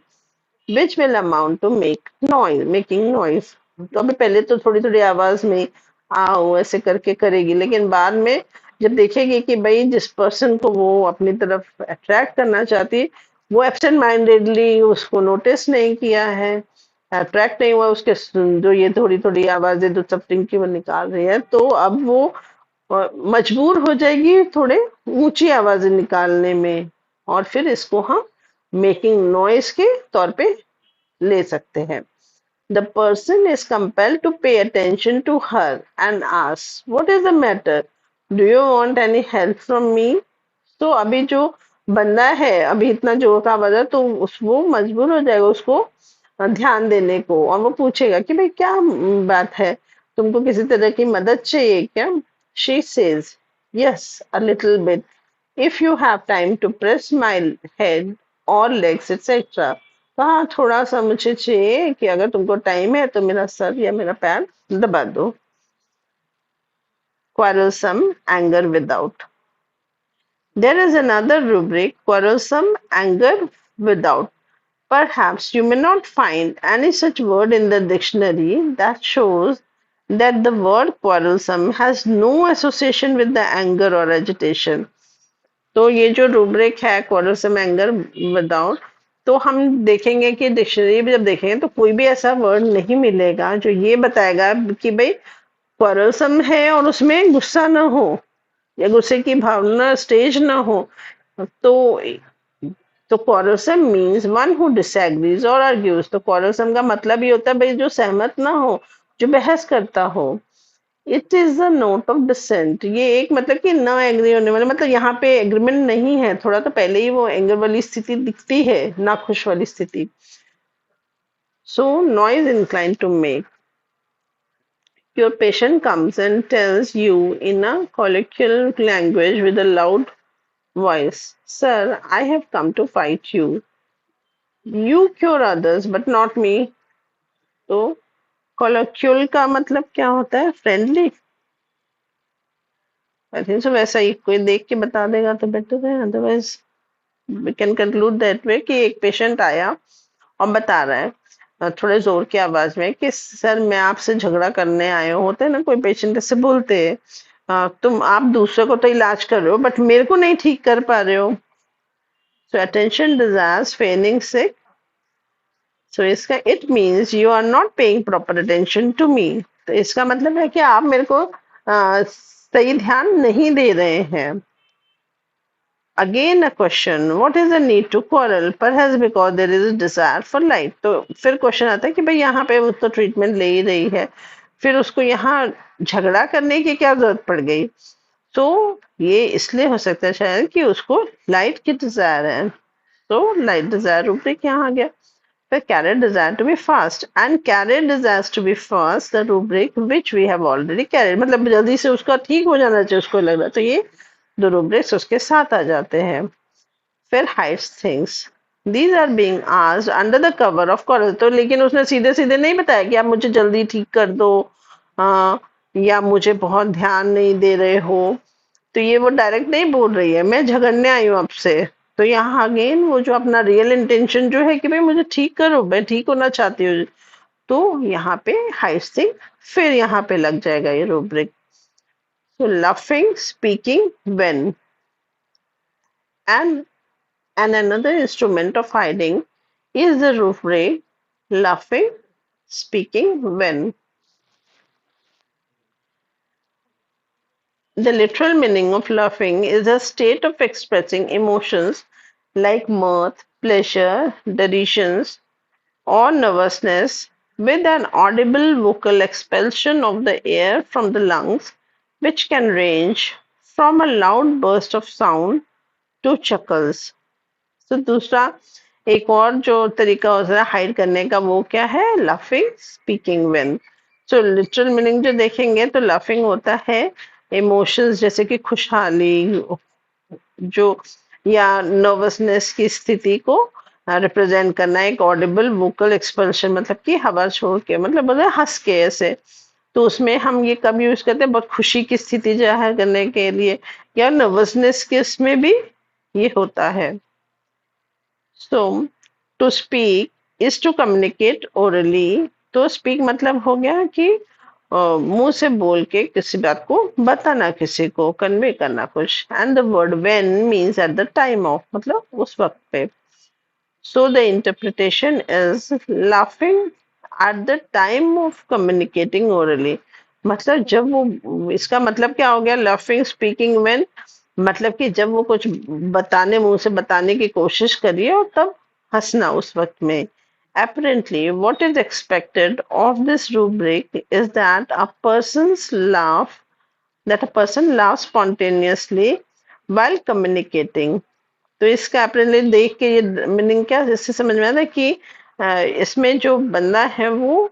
which will amount to making noise। तो अभी पहले तो थोड़ी थोड़ी आवाज में आओ ऐसे करके करेगी, लेकिन बाद में जब देखेगी कि भाई जिस पर्सन को वो अपनी तरफ अट्रैक्ट करना चाहती है वो एब्सेंट माइंडेडली उसको नोटिस नहीं किया है, अट्रैक्ट नहीं हुआ, उसके जो ये थोड़ी थोड़ी आवाजें जो सब की वो निकाल रही है, तो अब वो मजबूर हो जाएगी थोड़े ऊंची आवाजें निकालने में, और फिर इसको हम मेकिंग नॉइज के तौर पे ले सकते हैं। The person is compelled to pay attention to her and ask what is the matter, do you want any help from me. तो अभी जो बंदा है अभी इतना जोर का बजा तो वो मजबूर हो जाएगा उसको ध्यान देने को, और वो पूछेगा कि भाई क्या बात है, तुमको किसी तरह की मदद चाहिए क्या? She says yes a little bit, if you have time to press my head और लेग्स एक्सेट्रा। तो हाँ, थोड़ा सा मुझे चाहिए कि अगर तुमको टाइम है तो मेरा सर या मेरा पैर दबा दो। quarrelsome anger without। There is another rubric, quarrelsome anger without। Perhaps you may not find any such word in the dictionary that shows that the word quarrelsome has no association with the anger or agitation। तो ये जो rubric है quarrelsome anger without, तो हम देखेंगे कि dictionary में जब देखेंगे तो कोई भी ऐसा वर्ड नहीं मिलेगा जो ये बताएगा कि भाई quarrelsome है और उसमें गुस्सा ना हो या गुस्से की भावना स्टेज ना हो। तो quarrelsome means one who disagrees और आर्ग्यूज। तो quarrelsome का मतलब ये होता है भाई जो सहमत ना हो, जो बहस करता हो। It is a note of dissent, ये एक मतलब कि ना एग्री होने वाला, मतलब यहाँ पे एग्रीमेंट नहीं है, थोड़ा तो पहले ही वो एंगर वाली स्थिति दिखती है, ना खुश वाली स्थिति. So noise incline to make. Your patient comes and tells you in a colloquial language with a loud voice, Sir, I have come to fight you. You cure others, but not me. तो colloquial का मतलब क्या होता है? Friendly. आई think सो वैसा ही कोई देख के बता देगा तो बेटर है, otherwise we can conclude that way कि एक पेशेंट आया और बता रहा है थोड़े जोर की आवाज में कि सर मैं आपसे झगड़ा करने आए हूँ. होते हैं ना कोई पेशेंट ऐसे बोलते हैं, तुम आप दूसरे को तो इलाज कर रहे हो बट मेरे को नहीं ठीक कर पा रहे हो. So attention desires feigning sick. So इसका it means you are not paying proper attention to me. तो इसका मतलब है कि आप मेरे को सही ध्यान नहीं दे रहे हैं. Again a question, what is the need to quarrel, perhaps because there is a desire for light. तो फिर क्वेश्चन आता है कि भाई यहाँ पे वो तो ट्रीटमेंट ले ही रही है, फिर उसको यहाँ झगड़ा करने की क्या जरूरत पड़ गई. तो ये इसलिए हो सकता है शायद कि उसको लाइट की डिजायर है. तो लाइट डिजायर रूब्रिक यहाँ आ गया. फिर carrier desire to be fast and carrier desires to be fast, the rubric which we have already carried, मतलब जल्दी से उसका ठीक हो जाना चाहिए उसको लग रहा है, तो ये दो rubrics उसके साथ आ जाते हैं. फिर hides things. These are being asked under the cover of quarrel. तो लेकिन उसने सीधे सीधे नहीं बताया कि आप मुझे जल्दी ठीक कर दो, आ, या मुझे बहुत ध्यान नहीं दे रहे हो. तो ये वो डायरेक्ट नहीं बोल रही है मैं झगड़ने आई हूँ आपसे. तो यहाँ अगेन वो जो अपना रियल इंटेंशन जो है कि भाई मुझे ठीक करो, मैं ठीक होना चाहती हूँ, तो यहाँ पे हाइस्टिंग फिर यहाँ पे लग जाएगा ये रूब्रिक. तो laughing speaking when and another instrument of hiding is the rubric laughing speaking when. The literal meaning of laughing is a state of expressing emotions like mirth, pleasure, derision, or nervousness with an audible vocal expulsion of the air from the lungs, which can range from a loud burst of sound to chuckles. तो दूसरा एक और जो तरीका होता है hide करने का वो क्या है? Laughing speaking when. So literal meaning जो देखेंगे तो लाफिंग होता है इमोशंस जैसे कि खुशहाली जो या नर्वसनेस की स्थिति को रिप्रेजेंट करना. एक ऑडिबल वोकल एक्सप्रेशन मतलब कि हवा छोड़ के, मतलब बोले हंस के ऐसे. तो उसमें हम ये कब यूज करते हैं? बहुत खुशी की स्थिति जाहिर करने के लिए, या नर्वसनेस के इसमें भी ये होता है. So, to speak is to communicate orally. तो speak मतलब हो गया कि मुंह से बोल के किसी बात को बताना, किसी को कन्वे करना कुछ. And the word when means at the time of, मतलब उस वक्त पे. So the interpretation is laughing at the time of communicating orally. मतलब जब वो, इसका मतलब क्या हो गया? laughing speaking when मतलब कि जब वो कुछ बताने, मुंह से बताने की कोशिश करिए और तब हंसना उस वक्त में. Apparently, what is expected of this rubric is that a person laughs spontaneously while communicating. तो इसका अपने देख के ये मीनिंग क्या इससे समझ में आता है कि इसमें जो बंदा है वो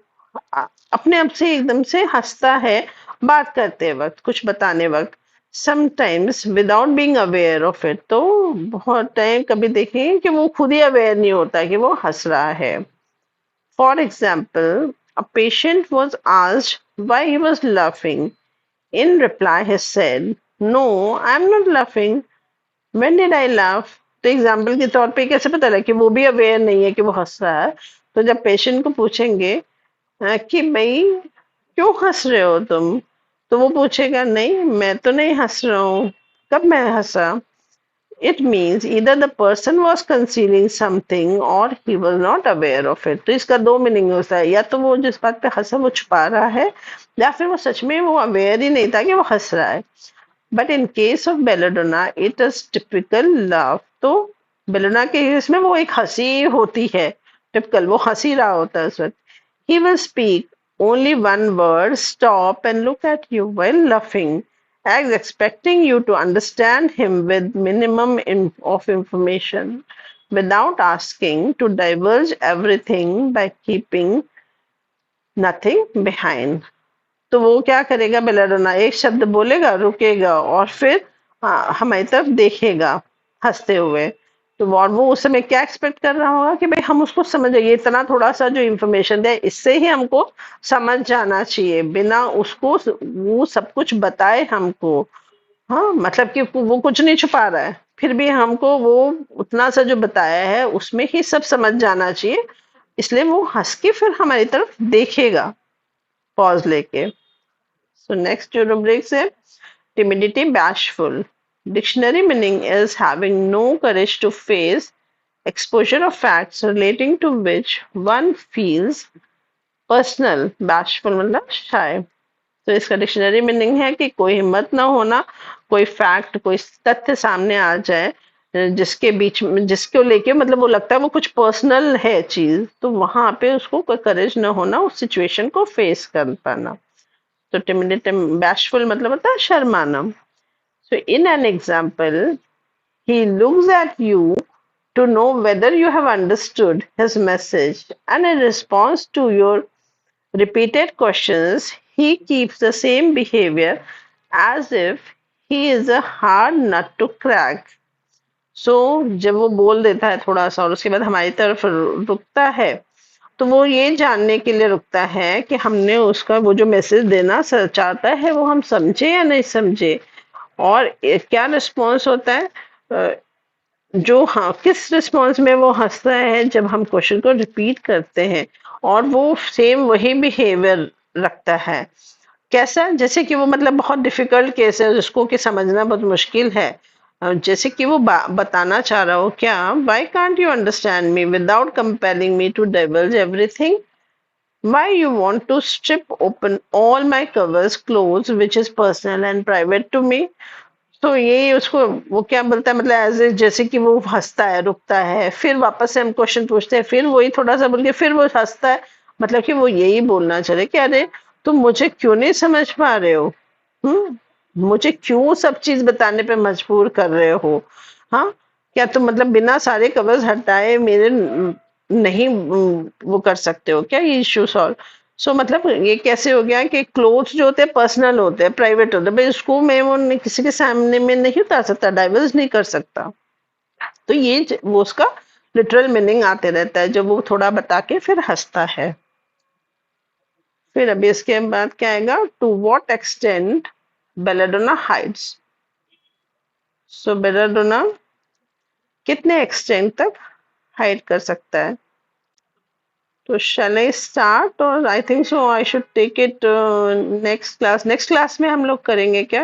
अपने आप से एकदम से हंसता है बात करते वक्त, कुछ बताने वक्त. Sometimes without being aware of it. तो बहुत टाइम कभी देखेंगे कि वो खुद ही अवेयर नहीं होता कि वो हंस रहा है. For example, a patient was asked why he was laughing. In reply, he said, No, I'm not laughing. When did I laugh? तो एग्जाम्पल के तौर पे कैसे पता लगे कि वो भी अवेयर नहीं है कि वो हंस रहा है. तो जब पेशेंट को पूछेंगे कि भाई क्यों हंस रहे हो तुम, तो वो पूछेगा नहीं मैं तो नहीं हंस रहा हूँ, कब मैं हंसा. It means either the person was concealing something or he was not aware of it. तो इसका दो मीनिंग होता है, या तो वो जिस बात पे हंसा वो छुपा रहा है, या फिर वो सच में वो अवेयर ही नहीं था कि वो हंस रहा है. But in case of belladonna it is typical laugh. तो बेलाडोना के केस में वो एक हंसी होती है, टिपिकल, वो हंसी रहा होता है उस वक्त. He will speak only one word, stop and look at you while laughing, as expecting you to understand him with minimum of information, without asking to divulge everything by keeping nothing behind. तो वो क्या करेगा belladonna, एक शब्द बोलेगा, रुकेगा और फिर हमारी तरफ देखेगा हंसते हुए। तो और वो उस समय क्या एक्सपेक्ट कर रहा होगा कि भाई हम उसको समझ जाए, ये इतना थोड़ा सा जो इंफॉर्मेशन दे इससे ही हमको समझ जाना चाहिए, बिना उसको वो सब कुछ बताए हमको। हाँ, मतलब कि वो कुछ नहीं छुपा रहा है, फिर भी हमको वो उतना सा जो बताया है उसमें ही सब समझ जाना चाहिए, इसलिए वो हंस के फिर हमारी तरफ देखेगा पॉज लेके। So next जो rubric है timidity, bashful. Dictionary meaning is having no courage to face exposure of facts relating to which one feels personal. Bashful मतलब shy. तो इसका डिक्शनरी मीनिंग है कि कोई हिम्मत ना होना, कोई फैक्ट, कोई तथ्य सामने आ जाए जिसके बीच में, जिसको लेके मतलब वो लगता है वो कुछ पर्सनल है चीज, तो वहां पे उसको कोई करेज ना होना उस सिचुएशन को फेस कर पाना। तो टिमिडेट, बैशफुल मतलब होता है शर्माना। So in an example, he looks at you to know whether you have understood his message, and in response to your repeated questions, he keeps the same behavior as if he is a hard nut to crack. So जब वो बोल देता है थोड़ा सा और उसके बाद हमारी तरफ रुकता है, तो वो ये जानने के लिए रुकता है कि हमने उसका वो जो मैसेज देना चाहता है वो हम समझे या नहीं समझे, और क्या रिस्पॉन्स होता है, जो हाँ किस रिस्पॉन्स में वो हंसता है जब हम क्वेश्चन को रिपीट करते हैं, और वो सेम वही बिहेवियर रखता है। कैसा, जैसे कि वो मतलब बहुत डिफिकल्ट केस है जिसको कि समझना बहुत मुश्किल है, जैसे कि वो बताना चाह रहा हो क्या, why can't you understand me without compelling me to divulge everything, why you want to strip open all my covers clothes which is personal and private to me। तो ये उसको वो क्या बोलता है, मतलब एज जैसे कि वो हंसता है, रुकता है, फिर वापस से हम क्वेश्चन पूछते हैं, फिर वही थोड़ा सा बोल के फिर वो हंसता है, मतलब कि वो यही बोलना चाह रहे कि अरे तुम मुझे क्यों नहीं समझ पा रहे हो, मुझे क्यों सब चीज बताने पे मजबूर कर रहे हो। हाँ, क्या तुम मतलब बिना सारे कवर्स हटाए मेरे नहीं वो कर सकते हो क्या ये इश्यू सॉल्व। सो मतलब ये कैसे हो गया कि क्लोथ्स जो होते हैं पर्सनल होते हैं, प्राइवेट होते हैं, भाई उसको मैं वो किसी के सामने में नहीं उतार सकता, डाइवर्स नहीं कर सकता। तो ये वो उसका लिटरल मीनिंग आते रहता है जब वो थोड़ा बता के फिर हंसता है। फिर अभी इसके बाद क्या आएगा, to what extent belladonna hides. So belladonna कितने एक्सटेंट तक हाइड कर सकता है। तो shall I start, और I think so I should take it next class में हम लोग करेंगे क्या,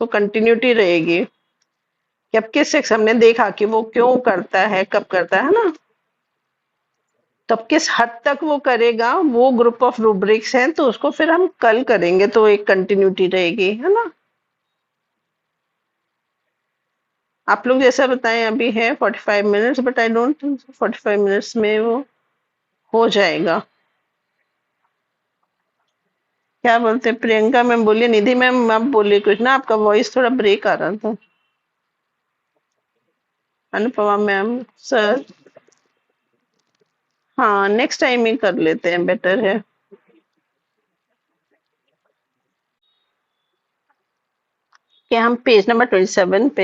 तो कंटिन्यूटी रहेगी कि अब किस सेक्स हमने देखा कि वो क्यों करता है, कब करता है ना, तब किस हद तक वो करेगा, वो ग्रुप ऑफ रूब्रिक्स हैं, तो उसको फिर हम कल करेंगे, तो एक कंटिन्यूटी रहेगी, है ना। आप लोग जैसा बताएं, अभी है 45 minutes, but I don't think 45 minutes में वो हो जाएगा। क्या बोलते हैं प्रियंका मैम, बोलिए। निधि मैम आप बोलिए कुछ ना, आपका वॉइस थोड़ा ब्रेक आ रहा था। Anupama ma'am, sir. हाँ, नेक्स्ट टाइम ही कर लेते हैं, बेटर है। कि हम पेज नंबर 27 पे